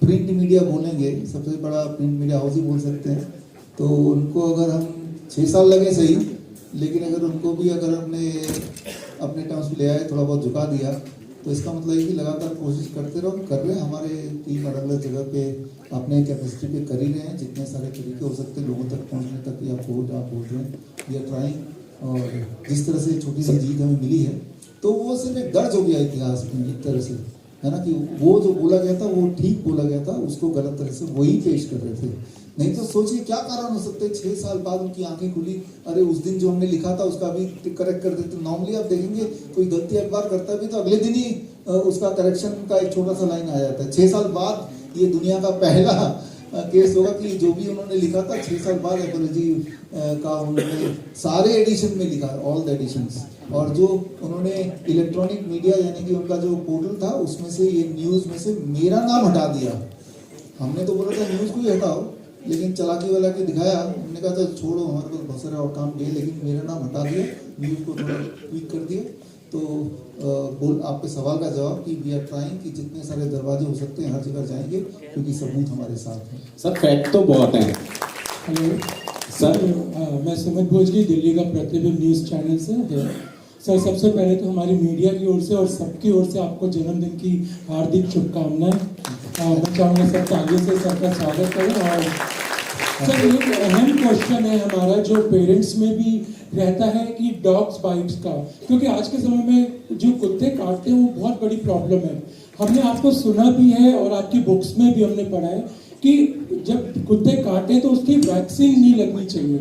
प्रिंट मीडिया बोलेंगे, सबसे बड़ा प्रिंट मीडिया हाउस ही बोल सकते हैं, तो उनको अगर हम 6 साल लगे सही, लेकिन अगर उनको भी अगर हमने अपने टर्म्स में ले आए, थोड़ा बहुत झुका दिया, तो इसका मतलब है कि लगातार कोशिश करते रहो, कर रहे हैं। हमारे टीम अलग अलग जगह पे अपने कैपेसिटी पे कर ही रहे हैं, जितने सारे तरीके हो सकते हैं लोगों तक पहुंचने तक, या आप बोल रहे हैं, वी आर ट्राइंग। और जिस तरह से छोटी सी जीत हमें मिली है, तो वो सिर्फ एक दर्ज हो गया इतिहास में एक तरह से, है ना, कि वो जो बोला गया था वो ठीक बोला गया था, उसको गलत तरह से वही पेश कर रहे थे। नहीं तो सोचिए क्या कारण हो सकते हैं, 6 साल बाद उनकी आंखें खुली, अरे उस दिन जो हमने लिखा था उसका अभी करेक्ट कर देते। नॉर्मली आप देखेंगे कोई गलती अखबार करता भी तो अगले दिन ही उसका करेक्शन का एक छोटा सा लाइन आ जाता है। 6 साल बाद ये दुनिया का पहला केस होगा कि जो भी उन्होंने लिखा था 6 साल बाद एपोलॉजी का उन्होंने सारे एडिशन में लिखा, ऑल द एडिशंस। और जो उन्होंने इलेक्ट्रॉनिक मीडिया यानी कि उनका जो पोर्टल था उसमें से ये न्यूज़ में से मेरा नाम हटा दिया। हमने तो बोला था न्यूज़ को ही हटाओ, लेकिन चलाकी वाला के दिखाया, हमने कहा था छोड़ो हमारे पास बहुत सारे और काम किए, लेकिन मेरा नाम हटा दिया, न्यूज़ को थोड़ा ट्वीक कर दिया। तो बोल आपके सवाल का जवाब कि वी आर ट्राइंग कि जितने सारे दरवाजे हो सकते हैं हर जगह जाएंगे, क्योंकि सबूत हमारे साथ हैं। सर फैक्ट तो बहुत है। हेलो सर, मैं सुमित भोजगी, दिल्ली का प्रतिबिंब न्यूज़ चैनल से है। सर सबसे पहले तो हमारी मीडिया की ओर से और सबकी ओर से आपको जन्मदिन की हार्दिक शुभकामनाएं। मैं चाहूँगा सब तालियों से सबका स्वागत करें। और सर एक अहम क्वेश्चन है हमारा जो पेरेंट्स में भी रहता है कि डॉग्स बाइट्स का, क्योंकि आज के समय में जो कुत्ते काटते हैं वो बहुत बड़ी प्रॉब्लम है। हमने आपको सुना भी है और आपकी बुक्स में भी हमने पढ़ा है कि जब कुत्ते काटे तो उसकी वैक्सीन नहीं लगनी चाहिए।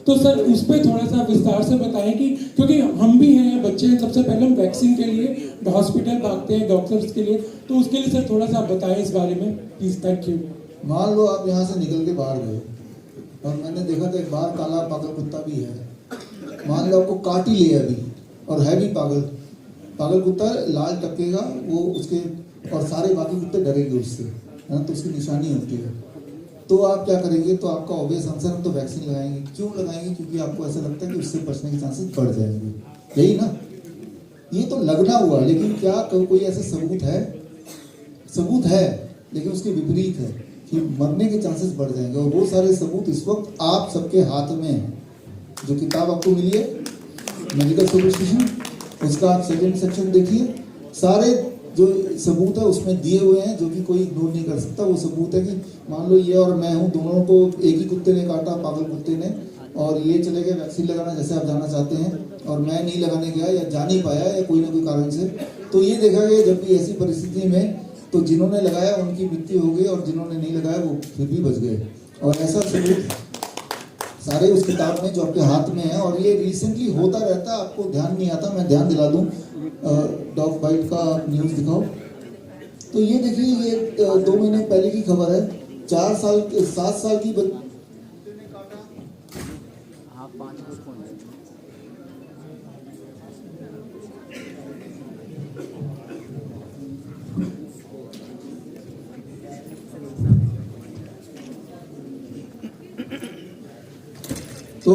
तो सर उस पर थोड़ा सा विस्तार से बताएं कि क्योंकि हम भी हैं, बच्चे हैं, सबसे पहले हम वैक्सीन के लिए हॉस्पिटल भागते हैं डॉक्टर्स के लिए, तो उसके लिए सर थोड़ा सा बताएं इस बारे में प्लीज। Thank you. मान लो आप यहाँ से निकल के बाहर गए और मैंने देखा था एक बाहर काला पागल कुत्ता भी है, मान लो आपको काट ही लिया अभी और है भी पागल कुत्ता, लाल टपकेगा वो उसके, और सारे बाकी कुत्ते डरेंगे उससे, है ना, तो उसकी निशानी होती है। तो आप क्या करेंगे, तो आपका ऑब्वियस आंसर हम तो वैक्सीन लगाएंगे। क्यों लगाएंगे? क्योंकि आपको ऐसा लगता है कि उससे बचने के चांसेस बढ़ जाएंगे, यही ना। ये तो लगना हुआ, लेकिन क्या कोई ऐसा सबूत है? सबूत है, लेकिन उसके विपरीत है कि मरने के चांसेस बढ़ जाएंगे। और वो सारे सबूत इस वक्त आप सबके हाथ में हैं। जो किताब आपको मिली है मेडिकल सुपरस्टिशन, उसका आप सेकंड सेक्शन देखिए, सारे जो सबूत है उसमें दिए हुए हैं, जो कि कोई इग्नोर नहीं कर सकता। वो सबूत है कि मान लो ये और मैं हूँ, दोनों को एक ही कुत्ते ने काटा, पागल कुत्ते ने, और ये चले गए वैक्सीन लगाना जैसे आप जाना चाहते हैं, और मैं नहीं लगाने गया या जा नहीं पाया या कोई ना कोई कारण से, तो ये देखा गया जब भी ऐसी परिस्थिति में तो जिन्होंने लगाया उनकी मृत्यु हो गई और जिन्होंने नहीं लगाया वो फिर भी बच गए। और ऐसा सबूत सारे उस किताब में जो आपके हाथ में है, और ये रिसेंटली होता रहता है, आपको ध्यान नहीं आता, मैं ध्यान दिला दूं। डॉग बाइट का न्यूज़ दिखाओ। तो ये देखिए, ये 2 महीने पहले की खबर है। 7 साल की तो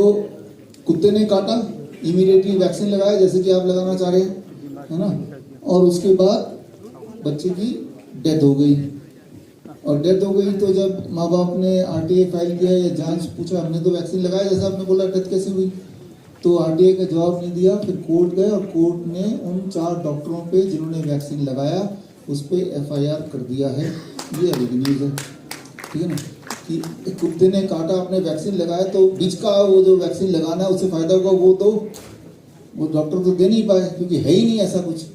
कुत्ते ने काटा, इमीडिएटली वैक्सीन लगाया जैसे कि आप लगाना चाह रहे हैं, है ना, और उसके बाद बच्चे की डेथ हो गई। और डेथ हो गई तो जब माँ बाप ने आरटीआई फाइल किया या जांच पूछा, हमने तो वैक्सीन लगाया जैसे आपने बोला, डेथ कैसे हुई, तो आरटीआई का जवाब नहीं दिया। फिर कोर्ट गए और कोर्ट ने उन 4 डॉक्टरों पे जिन्होंने वैक्सीन लगाया उस पर FIR कर दिया है। ये अभी न्यूज़ है, ठीक है ना, कि कुत्ते ने काटा, आपने वैक्सीन लगाया, तो बीच का वो जो वैक्सीन लगाना है उससे फायदा होगा वो डॉक्टर तो दे नहीं पाए क्योंकि है ही नहीं ऐसा कुछ।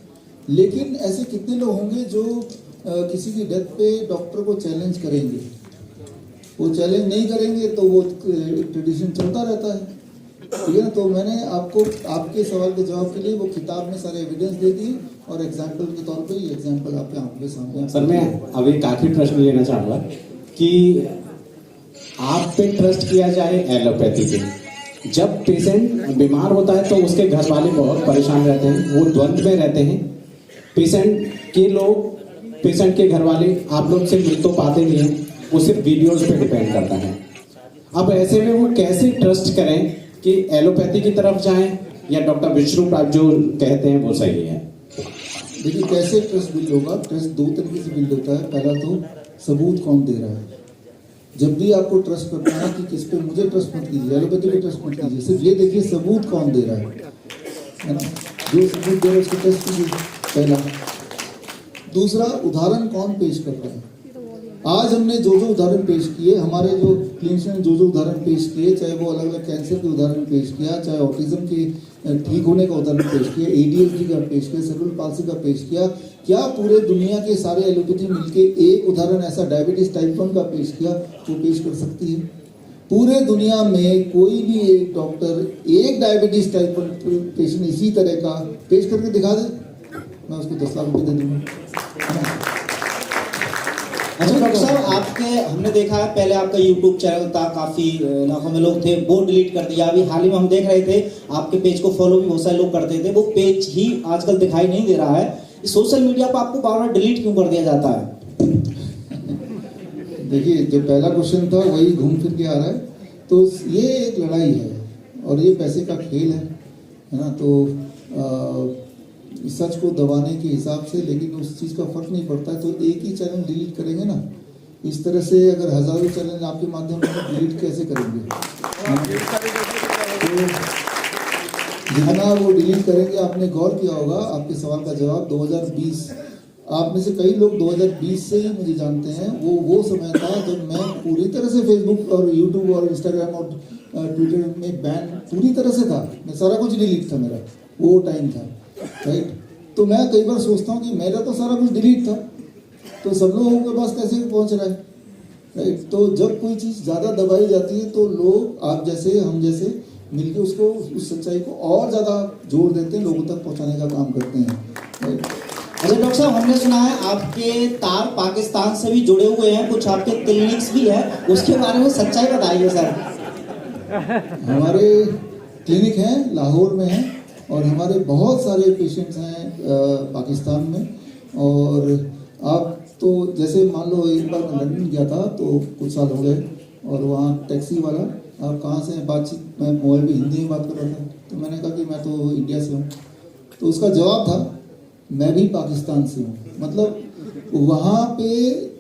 लेकिन ऐसे कितने लोग होंगे जो किसी की डेथ पे डॉक्टर को चैलेंज करेंगे? वो चैलेंज नहीं करेंगे तो वो ट्रेडिशन चलता रहता है, ठीक है ना। तो मैंने आपको आपके सवाल के जवाब के लिए वो किताब में सारे एविडेंस दे दिए, और एग्जाम्पल के तौर पे ये एग्जाम्पल आपके आंखों के सामने। सर मैं अभी एक आखिरी प्रश्न लेना चाहूँगा कि आप पे ट्रस्ट किया जाए एलोपैथी पे। जब पेशेंट बीमार होता है तो उसके घर वाले बहुत परेशान रहते हैं, वो द्वंद्व में रहते हैं। पेशेंट के घर वाले आप लोग से मिल तो पाते नहीं हैं, वो सिर्फ वीडियोस पे डिपेंड करता है। अब ऐसे में वो कैसे ट्रस्ट करें कि एलोपैथी की तरफ जाएं या डॉक्टर विष्णु प्राग जो कहते हैं वो सही है? देखिए कैसे ट्रस्ट बिल्ड होगा, ट्रस्ट दो तरीके से बिल्ड होता है। पहला तो सबूत कौन दे रहा है। जब भी आपको ट्रस्ट करना है कि किस पे, मुझे ट्रस्ट मत कीजिए, एलोपैथी पे ट्रस्ट मत कीजिए, सिर्फ ये देखिए सबूत कौन दे रहा है ना। जो सबूत दे रहा है उसको ट्रस्ट कीजिए, पहला। दूसरा, उदाहरण कौन पेश कर रहा है। आज हमने जो जो उदाहरण पेश किए, हमारे जो क्लिनिशियन जो जो उदाहरण पेश किए, चाहे वो अलग अलग कैंसर के उदाहरण पेश किया, चाहे ऑटिज्म के ठीक होने का उदाहरण पेश किया, ADHD का पेश किया, सेरेब्रल पाल्सी का पेश किया, क्या पूरे दुनिया के सारे एलोपैथी मिलके एक उदाहरण ऐसा डायबिटीज टाइप 1 का पेश किया तो पेश कर सकती है? पूरे दुनिया में कोई भी एक डॉक्टर एक डायबिटीज टाइप 1 पेशेंट इसी तरह का पेश करके दिखा दे, मैं उसको 10 लाख रुपये दे दूंगा। अच्छा डॉक्टर साहब, आपके हमने देखा है पहले आपका YouTube चैनल था, काफी लाखों में लोग थे, वो डिलीट कर दिया। अभी हाल ही में हम देख रहे थे आपके पेज को फॉलो भी बहुत सारे लोग करते थे, वो पेज ही आजकल दिखाई नहीं दे रहा है। सोशल मीडिया पर आपको बार बार डिलीट क्यों कर दिया जाता है? देखिए जो पहला क्वेश्चन था वही घूम फिर के आ रहा है। तो ये एक लड़ाई है और ये पैसे का खेल है ना। तो सच को दबाने के हिसाब से, लेकिन उस चीज़ का फर्क नहीं पड़ता है। तो एक ही चैनल डिलीट करेंगे ना, इस तरह से अगर हजारों चैनल आपके माध्यम से डिलीट कैसे करेंगे? तो जितना वो डिलीट करेंगे, आपने गौर किया होगा, आपके सवाल का जवाब 2020, आप में से कई लोग 2020 से ही मुझे जानते हैं। वो समय था जब मैं पूरी तरह से फेसबुक और यूट्यूब और इंस्टाग्राम और ट्विटर में बैन पूरी तरह से था। मैं सारा कुछ डिलीट था, मेरा वो टाइम था, राइट। तो मैं कई बार सोचता हूँ कि मेरा तो सारा कुछ डिलीट था, तो सब लोगों के पास कैसे पहुँच रहा है, राइट। तो जब कोई चीज़ ज़्यादा दबाई जाती है तो लोग, आप जैसे हम जैसे मिलके उसको, उस सच्चाई को और ज़्यादा जोर देते हैं, लोगों तक पहुँचाने का काम करते हैं, राइट। अच्छा डॉक्टर साहब, हमने सुना है आपके तार पाकिस्तान से भी जुड़े हुए हैं, कुछ आपके क्लिनिक्स भी है, उसके बारे में सच्चाई बताइए सर। हमारे क्लिनिक हैं, लाहौर में हैं, और हमारे बहुत सारे पेशेंट्स हैं पाकिस्तान में। और आप तो जैसे मान लो, एक बार मैं लंदन गया था तो कुछ साल हो गए, और वहाँ टैक्सी वाला, आप कहाँ से हैं, बातचीत, मैं मोबाइल में हिंदी में बात कर रहा था, तो मैंने कहा कि मैं तो इंडिया से हूँ। तो उसका जवाब था मैं भी पाकिस्तान से हूँ। मतलब वहाँ पे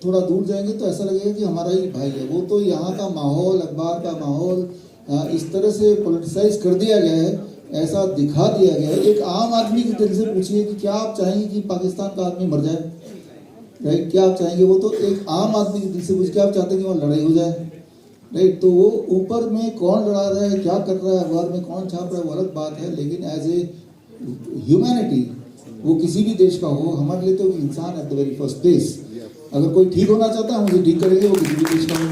थोड़ा दूर जाएंगे तो ऐसा लगेगा कि हमारा ही भाई है। वो तो यहाँ का माहौल, अखबार का माहौल इस तरह से पोलिटिसाइज कर दिया गया है, ऐसा दिखा दिया गया है। एक आम आदमी की दिल से पूछिए कि क्या आप चाहेंगे कि पाकिस्तान का आदमी मर जाए, राइट? क्या आप चाहेंगे? वो तो एक आम आदमी की दिल से पूछिए, क्या आप चाहते हैं कि वहाँ लड़ाई हो जाए, राइट? तो वो ऊपर में कौन लड़ा रहा है, क्या कर रहा है, अखबार में कौन छाप रहा है, वो अलग बात है। लेकिन एज ए ह्यूमैनिटी, वो किसी भी देश का हो, हमारे लिए तो इंसान at the very first place. अगर कोई ठीक होना चाहता है हम उसे ठीक करेंगे, वो किसी भी देश का हो।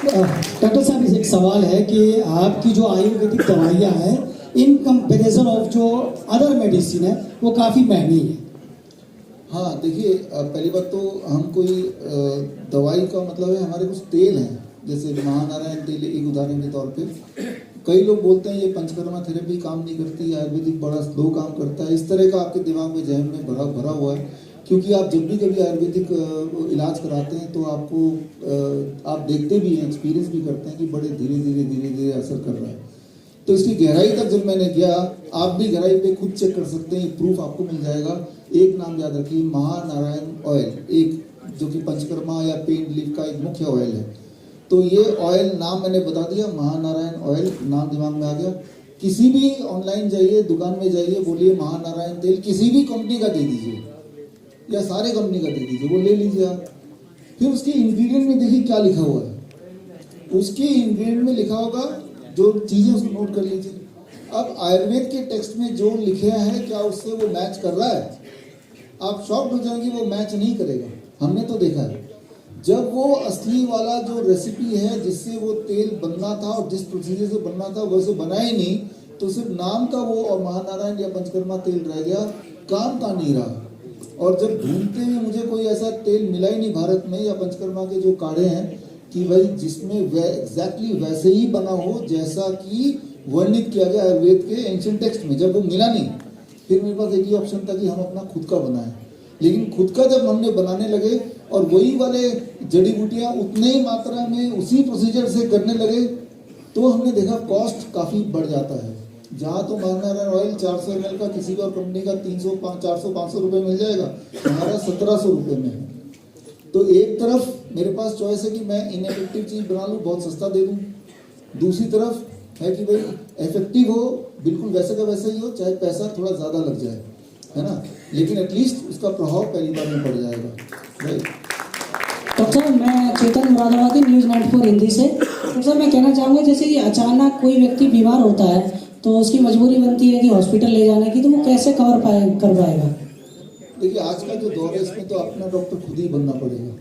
डॉक्टर साहब, एक सवाल है कि आपकी जो आयुर्वेदिक दवाइयाँ हैं, इन कंपैरिजन ऑफ जो अदर मेडिसिन है, वो काफ़ी महंगी है। हाँ देखिए, पहली बात तो हम कोई दवाई का मतलब है, हमारे कुछ तेल हैं, जैसे महानारायण तेल एक उदाहरण के तौर पे। कई लोग बोलते हैं ये पंचकर्मा थेरेपी काम नहीं करती, आयुर्वेदिक बड़ा स्लो काम करता है। इस तरह का आपके दिमाग में, जहन में भरा हुआ है, क्योंकि आप जब भी कभी आयुर्वेदिक इलाज कराते हैं तो आपको आप देखते भी हैं, एक्सपीरियंस भी करते हैं कि बड़े धीरे धीरे असर कर रहा है। तो इसकी गहराई तक जब मैंने गया, आप भी गहराई पे खुद चेक कर सकते हैं, प्रूफ आपको मिल जाएगा। एक नाम याद रखिए, महानारायण ऑयल, एक जो कि पंचकर्मा या पेन रिलीफ का एक मुख्य ऑयल है। तो ये ऑयल नाम मैंने बता दिया, महानारायण ऑयल नाम दिमाग में आ गया। किसी भी ऑनलाइन जाइए, दुकान में जाइए, बोलिए महानारायण तेल किसी भी कंपनी का दे दीजिए या सारे कंपनी का दे दीजिए, वो ले लीजिए आप। फिर उसके इंग्रेडिएंट में देखिए क्या लिखा हुआ है। उसके इंग्रेडिएंट में लिखा होगा जो चीज़ें, उसको नोट कर लीजिए। अब आयुर्वेद के टेक्स्ट में जो लिखा है, क्या उससे वो मैच कर रहा है? आप शॉक्ड हो जाएंगे, वो मैच नहीं करेगा। हमने तो देखा है, जब वो असली वाला जो रेसिपी है जिससे वो तेल बनना था और जिस प्रोसीजर से बनना था वैसे बना ही नहीं, तो सिर्फ नाम का वो और महानारायण या पंचकर्मा तेल रह गया, काम का नहीं रहा। और जब ढूंढते हुए मुझे कोई ऐसा तेल मिला ही नहीं भारत में, या पंचकर्मा के जो काढ़े हैं कि भाई जिसमें एग्जैक्टली वैसे ही बना हो जैसा कि वर्णित किया गया आयुर्वेद के एंशिएंट टेक्स्ट में, जब वो मिला नहीं, फिर मेरे पास एक ही ऑप्शन था कि हम अपना खुद का बनाएं। लेकिन खुद का जब हमने बनाने लगे और वही वाले जड़ी बूटियां उतने ही मात्रा में उसी प्रोसीजर से करने लगे तो हमने देखा कॉस्ट काफ़ी बढ़ जाता है। जहाँ तो मारना ऑयल 400 ml का किसी और कंपनी का 300, 400, 500 रुपये मिल जाएगा, हमारा 1700 रुपये में है। तो एक तरफ मेरे पास चॉइस है कि मैं इनएफेक्टिव चीज़ बना लूँ, बहुत सस्ता दे दूँ, दूसरी तरफ है कि भाई इफेक्टिव हो, बिल्कुल वैसे का वैसा ही हो, चाहे पैसा थोड़ा ज़्यादा लग जाए, है ना, लेकिन एटलीस्ट उसका प्रभाव पहली बार में पड़ जाएगा। राइट। डॉक्टर साहब, मैं चेतन मुरादाबादी न्यूज़ 94 हिंदी से। डॉक्टर साहब, मैं कहना चाहूँगा जैसे कि अचानक कोई व्यक्ति बीमार होता है तो उसकी मजबूरी बनती है कि हॉस्पिटल ले जाने की, तो वो कैसे कर पाएगा? देखिए, आज का जो दौर है इसमें तो अपना डॉक्टर खुद ही बनना पड़ेगा,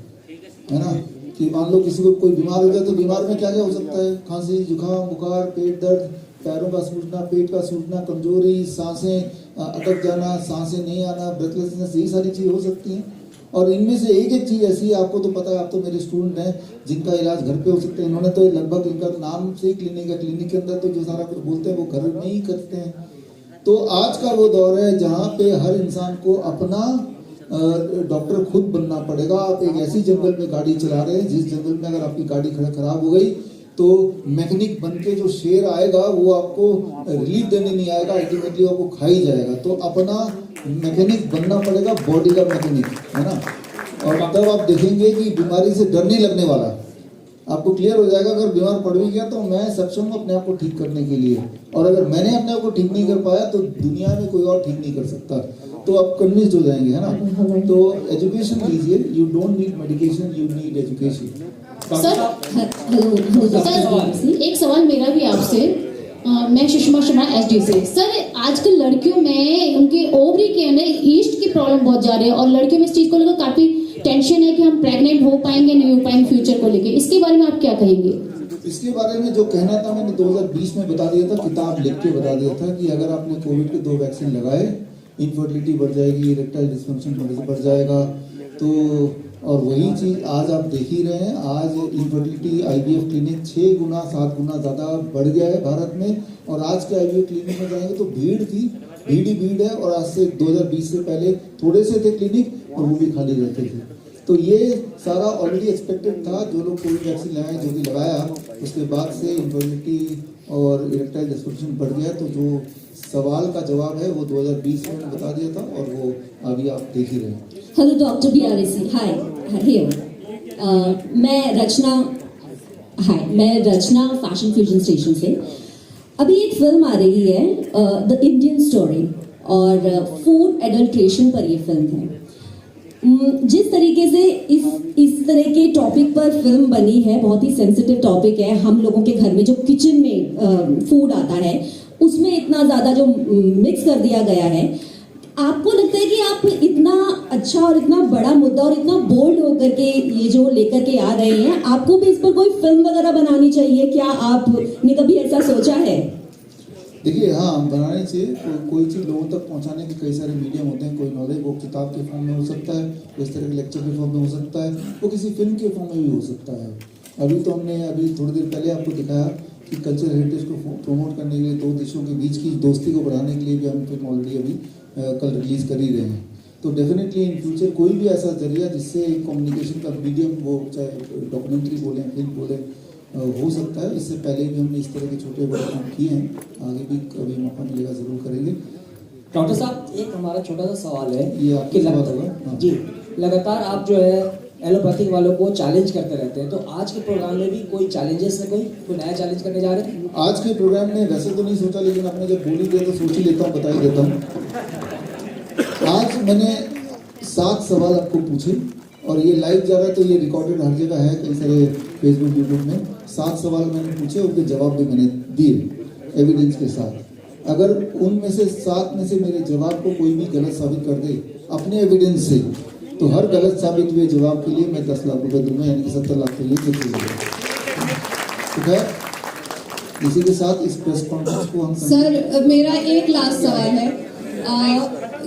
है ना। कि मान लो किसी को कोई बीमार हो जाए तो बीमार में क्या क्या हो सकता है, खांसी, जुकाम, बुखार, पेट दर्द, पैरों का सूजना, पेट का सूजना, कमजोरी, सांसें अटक जाना, सांसें नहीं आना, ब्रेथलेसनेस, यही सारी चीज़ हो सकती हैं। और इनमें से एक एक चीज़ ऐसी है, आपको तो पता है, आप तो मेरे स्टूडेंट हैं, जिनका इलाज घर पे हो सकते हैं। इन्होंने तो लगभग, इनका नाम से ही क्लिनिक है, क्लिनिक के अंदर तो जो सारा कुछ बोलते हैं वो घर में ही करते हैं। तो आज का वो दौर है जहाँ पे हर इंसान को अपना डॉक्टर खुद बनना पड़ेगा। आप एक ऐसी जंगल में गाड़ी चला रहे हैं जिस जंगल में अगर आपकी गाड़ी खराब हो गई तो मैकेनिक बन के जो शेर आएगा वो आपको रिलीफ देने नहीं आएगा, अल्टीमेटली आपको खा ही जाएगा। तो अपना मैकेनिक बनना पड़ेगा, बॉडी का मैकेनिक, है ना। और तब आप देखेंगे कि बीमारी से डर नहीं लगने वाला, आपको क्लियर हो जाएगा अगर बीमार पड़ भी गया तो मैं सक्षम हूँ अपने आप को ठीक करने के लिए, और अगर मैंने अपने आप को ठीक नहीं कर पाया तो दुनिया में कोई और ठीक नहीं कर सकता। तो आप कन्विंस्ड हो जाएंगे, है ना। तो एजुकेशन लीजिए, you don't need medication, you need education. Sir, एक सवाल मेरा भी आपसे, मैं सुषमा शर्मा एसडी से। सर, आजकल लड़कियों में उनके ओवरी के अंदर ईस्ट की प्रॉब्लम बहुत जा रही है और लड़कियों में इस चीज को लेकर काफी टेंशन है कि हम प्रेग्नेंट हो पाएंगे नहीं हो पाएंगे फ्यूचर को लेके, इसके बारे में आप क्या कहेंगे? इसके बारे में जो कहना था मैंने 2020 में बता दिया था, किताब लिख के बता दिया था कि अगर आपने कोविड के 2 वैक्सीन लगाए, इनफर्टिलिटी बढ़ जाएगी, इरेक्टाइल डिस्फंक्शन बढ़ जाएगा। तो और वही चीज़ आज आप देख ही रहे हैं, आज इनफर्टिलिटी आईवीएफ क्लिनिक 6 गुना 7 गुना ज़्यादा बढ़ गया है भारत में। और आज के आईवीएफ क्लिनिक में जाएंगे तो भीड़ थी, भीड़ ही भीड़ है। और आज से 2020 से पहले थोड़े से थे क्लिनिक और वो भी खाली रहते थे। तो ये सारा ऑलरेडी एक्सपेक्टेड था। जो लोग कोविड वैक्सीन लगाए, जो भी लगाया, उसके बाद से इनफर्टिलिटी और इरेक्टाइल डिस्फंक्शन बढ़ गया। तो जो सवाल का जवाब है वो 2020 में बता दिया था और वो अभी आप देख ही रहे हैं। हेलो डॉक्टर BRAC, हाय मैं रचना फैशन फ्यूजन स्टेशन से। अभी एक फिल्म आ रही है द इंडियन स्टोरी, और फूड एडल्ट्रेशन पर ये फिल्म है। जिस तरीके से इस तरह के टॉपिक पर फिल्म बनी है, बहुत ही सेंसिटिव टॉपिक है। हम लोगों के घर में जो किचन में फूड आता है उसमें इतना ज़्यादा जो मिक्स कर दिया गया है, आपको लगता है कि आप इतना अच्छा और इतना बड़ा मुद्दा और इतना बोल्ड होकर के ये जो लेकर के आ रहे हैं, आपको भी इस पर कोई फिल्म वगैरह बनानी चाहिए? क्या आपने कभी ऐसा सोचा है? देखिए, हाँ, बनाने चाहिए। कोई चीज़ लोगों तक पहुंचाने के कई सारे मीडियम होते हैं। कोई नॉलेज वो किताब के फॉर्म में हो सकता है, वो इस तरह के लेक्चर के फॉर्म में हो सकता है, वो किसी फिल्म के फॉर्म में भी हो सकता है। अभी तो हमने थोड़ी देर पहले आपको दिखाया कि कल्चरल हेरिटेज को प्रमोट करने के लिए 2 देशों के बीच की दोस्ती को बढ़ाने के लिए भी हम फिल्म ऑलरेडी अभी कल रिलीज़ कर ही रहे हैं। तो डेफिनेटली इन फ्यूचर कोई भी ऐसा जरिया जिससे कम्युनिकेशन का मीडियम, वो चाहे डॉक्यूमेंट्री बोलें, फिल्म बोलें, हो सकता है। इससे पहले भी हमने इस तरह के छोटे बड़े काम किए हैं, आगे भी कभी मौका मिलेगा ज़रूर करेंगे। डॉक्टर साहब, एक हमारा छोटा सा सवाल है, ये आपकी बात होगा जी। लगातार आप जो है एलोपैथिक वालों को चैलेंज करते रहते हैं, तो आज के प्रोग्राम में भी कोई चैलेंजेस है, कोई नया चैलेंज करने जा रहे हैं? आज के प्रोग्राम में वैसे तो नहीं सोचा, लेकिन आपने जब बोली दिया तो सोच ही लेता हूँ, बता ही देता हूँ। आज मैंने 7 सवाल आपको पूछे और ये लाइव जा रहा है, तो ये रिकॉर्डेड हर जगह है, कई सारे फेसबुक यूट्यूब में। 7 सवाल मैंने पूछे, उनके जवाब भी मैंने दिए एविडेंस के साथ। अगर उनमें से 7 में से मेरे जवाब को कोई भी गलत साबित कर दे अपने एविडेंस से, तो हर गलत साबित हुए जवाब के लिए मैं 10 लाख रुपए दूंगा, यानी कि 70 लाख के लिए फिक्स हो जाएगा। ठीक है, इसी के साथ इस प्रेस कॉन्फ्रेंस को हम सर, मेरा एक लास्ट सवाल है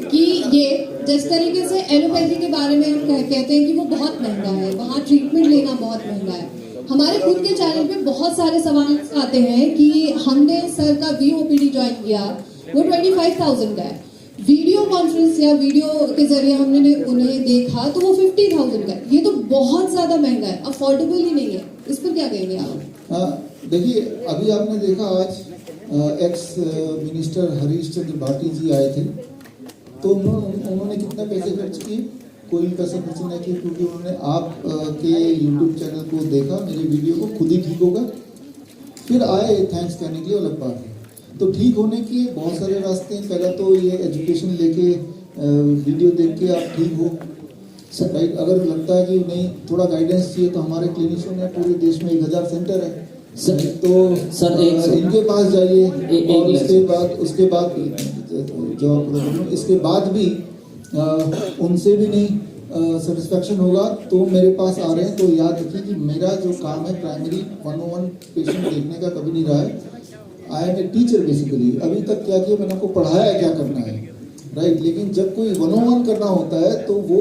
कि ये जिस तरीके से एलोपैथी के बारे में हम कहते हैं कि वो बहुत महंगा है, वहाँ ट्रीटमेंट लेना बहुत महंगा है। हमारे खुद के चैनल पे बहुत सारे सवाल आते हैं कि हमने सर का VOPD ज्वाइन किया, वो 25,000 का है। वीडियो कॉन्फ्रेंस या वीडियो के जरिए हमने उन्हें देखा तो वो 50,000 का है। ये तो बहुत ज्यादा महंगा है, अफोर्डेबल ही नहीं है। इस पर क्या कहेंगे आप? देखिए, अभी आपने देखा आज एक्स मिनिस्टर हरीश चंद्र भाटी जी आए थे, तो उन्होंने कितने पैसे खर्च किए? कोई पैसा खर्च नहीं किया, क्योंकि उन्होंने आप के यूट्यूब चैनल को देखा, मेरी वीडियो को, खुद ही ठीक होगा, फिर आए थैंक्स करने के लिए, अलग बात है। तो ठीक होने के बहुत सारे रास्ते हैं। पहला तो ये एजुकेशन लेके वीडियो देख के आप ठीक हो, राइट। अगर लगता है कि नहीं थोड़ा गाइडेंस चाहिए तो हमारे क्लिनिशियन है, पूरे देश में 1000 सेंटर है सर, तो सर इनके पास जाइए। और उसके बाद जो इसके बाद भी उनसे भी नहीं सेटिस्फेक्शन होगा तो मेरे पास आ रहे हैं। तो याद रखिए कि मेरा जो काम है प्राइमरी 101 पेशेंट देखने का कभी नहीं रहा है। I am a teacher basically. अभी तक क्या किया, मैंने आपको पढ़ाया है क्या करना है, राइट। लेकिन जब कोई 101 करना होता है तो वो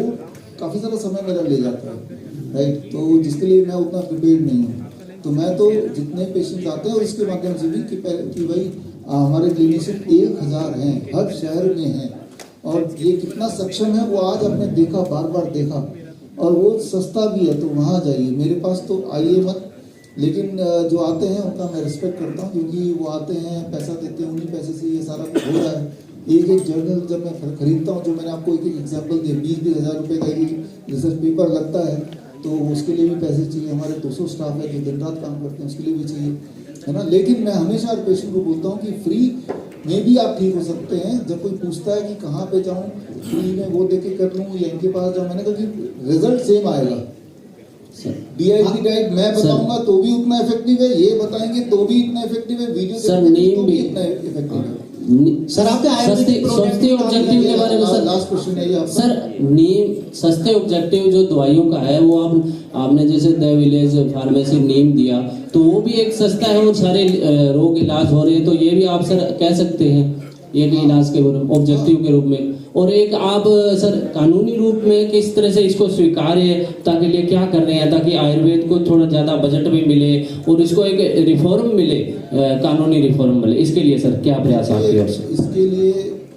काफ़ी सारा समय मेरा ले जाता है, राइट। तो जिसके लिए मैं उतना प्रिपेयर नहीं हूँ। तो मैं तो जितने पेशेंट्स आते हैं और इसके माध्यम से भी कि भाई हमारे क्लिनिशियन 1000 हैं, हर शहर में हैं, और ये कितना सक्षम है वो आज आपने देखा, बार बार देखा, और वो सस्ता भी है। तो वहाँ जाइए, मेरे पास तो आइए मत। लेकिन जो आते हैं उनका मैं रिस्पेक्ट करता हूँ, क्योंकि वो आते हैं, पैसा देते हैं, उन्हीं पैसे से ये सारा कुछ हो रहा है। एक जर्नल जब मैं खरीदता हूँ, जो मैंने आपको एक एग्जाम्पल दिया, 20-20 हज़ार रुपये का एक रिसर्च पेपर लगता है, तो उसके लिए भी पैसे चाहिए। हमारे 200 स्टाफ है जो दिन रात काम करते हैं, उसके लिए भी चाहिए, है ना। लेकिन मैं हमेशा हर पेशेंट को बोलता हूँ कि फ्री में भी आप ठीक हो सकते हैं। जब कोई पूछता है कि कहाँ पे जाऊँ, फ्री में वो देख के कर लूँ या इनके पास जाऊँ, मैंने कहा कि रिजल्ट सेम आएगा। DIG डाइट मैं बताऊंगा तो भी उतना इफेक्टिव है, ये बताएंगे तो भी इतना इफेक्टिव है, वीडियो देखते तो भी इतना इफेक्टिव है। सर आपके सस्ते ऑब्जेक्टिव के बारे में सर लास्ट क्वेश्चन है ये सर, नीम सस्ते ऑब्जेक्टिव जो दवाइयों का है वो आपने जैसे द विलेज फार्मेसी नीम दिया, तो वो भी एक सस्ता है और सारे रोग इलाज हो रहे हैं। तो ये भी आप सर कह सकते हैं, ये भी इलाज के ऑब्जेक्टिव के रूप में। और एक आप सर कानूनी रूप में किस तरह से इसको स्वीकार्य ताकि लिए क्या कर रहे हैं, ताकि आयुर्वेद को थोड़ा ज़्यादा बजट भी मिले और इसको एक रिफॉर्म मिले, कानूनी रिफॉर्म मिले, इसके लिए सर क्या प्रयास आपकी ओर से? इसके लिए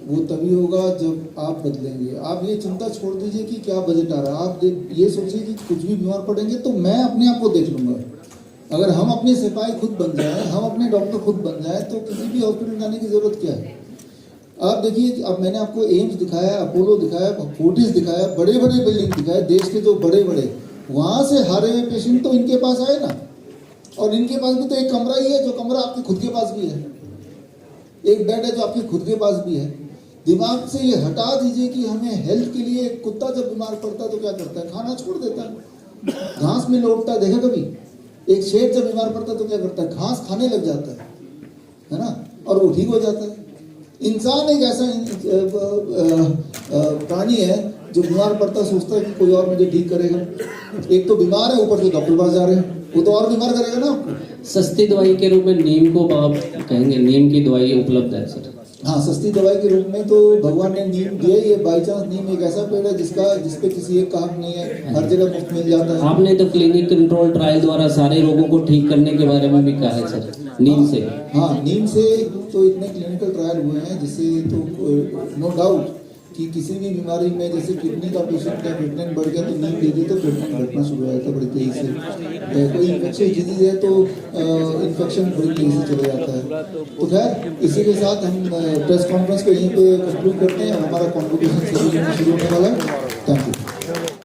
वो तभी होगा जब आप बदलेंगे। आप ये चिंता छोड़ दीजिए कि क्या बजट आ रहा है, आप ये सोचिए कि कुछ भी बीमार पड़ेंगे तो मैं अपने आप को देख लूँगा। अगर हम अपने सिपाही खुद बन जाए, हम अपने डॉक्टर खुद बन जाए, तो किसी भी हॉस्पिटल जाने की जरूरत क्या है। आप देखिए, अब मैंने आपको एम्स दिखाया, अपोलो दिखाया, फोर्टिस दिखाया, बड़े बड़े बिल्डिंग दिखाए, देश के जो बड़े बड़े, वहाँ से हारे हुए पेशेंट तो इनके पास आए ना। और इनके पास भी तो एक कमरा ही है, जो कमरा आपके खुद के पास भी है, एक बेड है जो आपके खुद के पास भी है। दिमाग से ये हटा दीजिए कि हमें हेल्थ के लिए, कुत्ता जब बीमार पड़ता है तो क्या करता है, खाना छोड़ देता है, घास में लौटता है, देखा कभी? एक शेर जब बीमार पड़ता है तो क्या करता है, घास खाने लग जाता है ना, और वो ठीक हो जाता है। इंसान एक ऐसा प्राणी है जो बीमार पड़ता है, सोचता है कि कोई और मुझे ठीक करेगा। एक तो बीमार है, ऊपर से डॉक्टर पास जा रहे हैं, वो तो और बीमार करेगा ना आपको। सस्ती दवाई के रूप में नीम को आप कहेंगे, नीम की दवाई उपलब्ध है सर? हाँ, सस्ती दवाई के रूप में तो भगवान ने नीम दिया। ये बाई चांस नीम एक ऐसा पेड़ है जिसपे किसी एक का हक नहीं है, हर जगह मुफ्त मिल जाता है। आपने तो क्लिनिक कंट्रोल ट्रायल द्वारा सारे रोगों को ठीक करने के बारे में भी कहा है सर, नीम से। हाँ, नीम से तो इतने क्लिनिकल ट्रायल हुए हैं जिससे तो नो डाउट कि किसी भी बीमारी में, जैसे किडनी का पेशेंट का क्रिएटिनिन बढ़ गया तो नीम दे दे तो क्रिएटिनिन घटना शुरू हो जाता है बड़ी तेजी से। कोई इन्फेक्शन डिजीज है तो इन्फेक्शन बड़ी तेजी से चले जाता है। तो खैर, इसी के साथ हम प्रेस कॉन्फ्रेंस को यहीं पे कंक्लूड करते हैं। हमारा कॉन्वोकेशन शुरू होने वाला है। Thank you.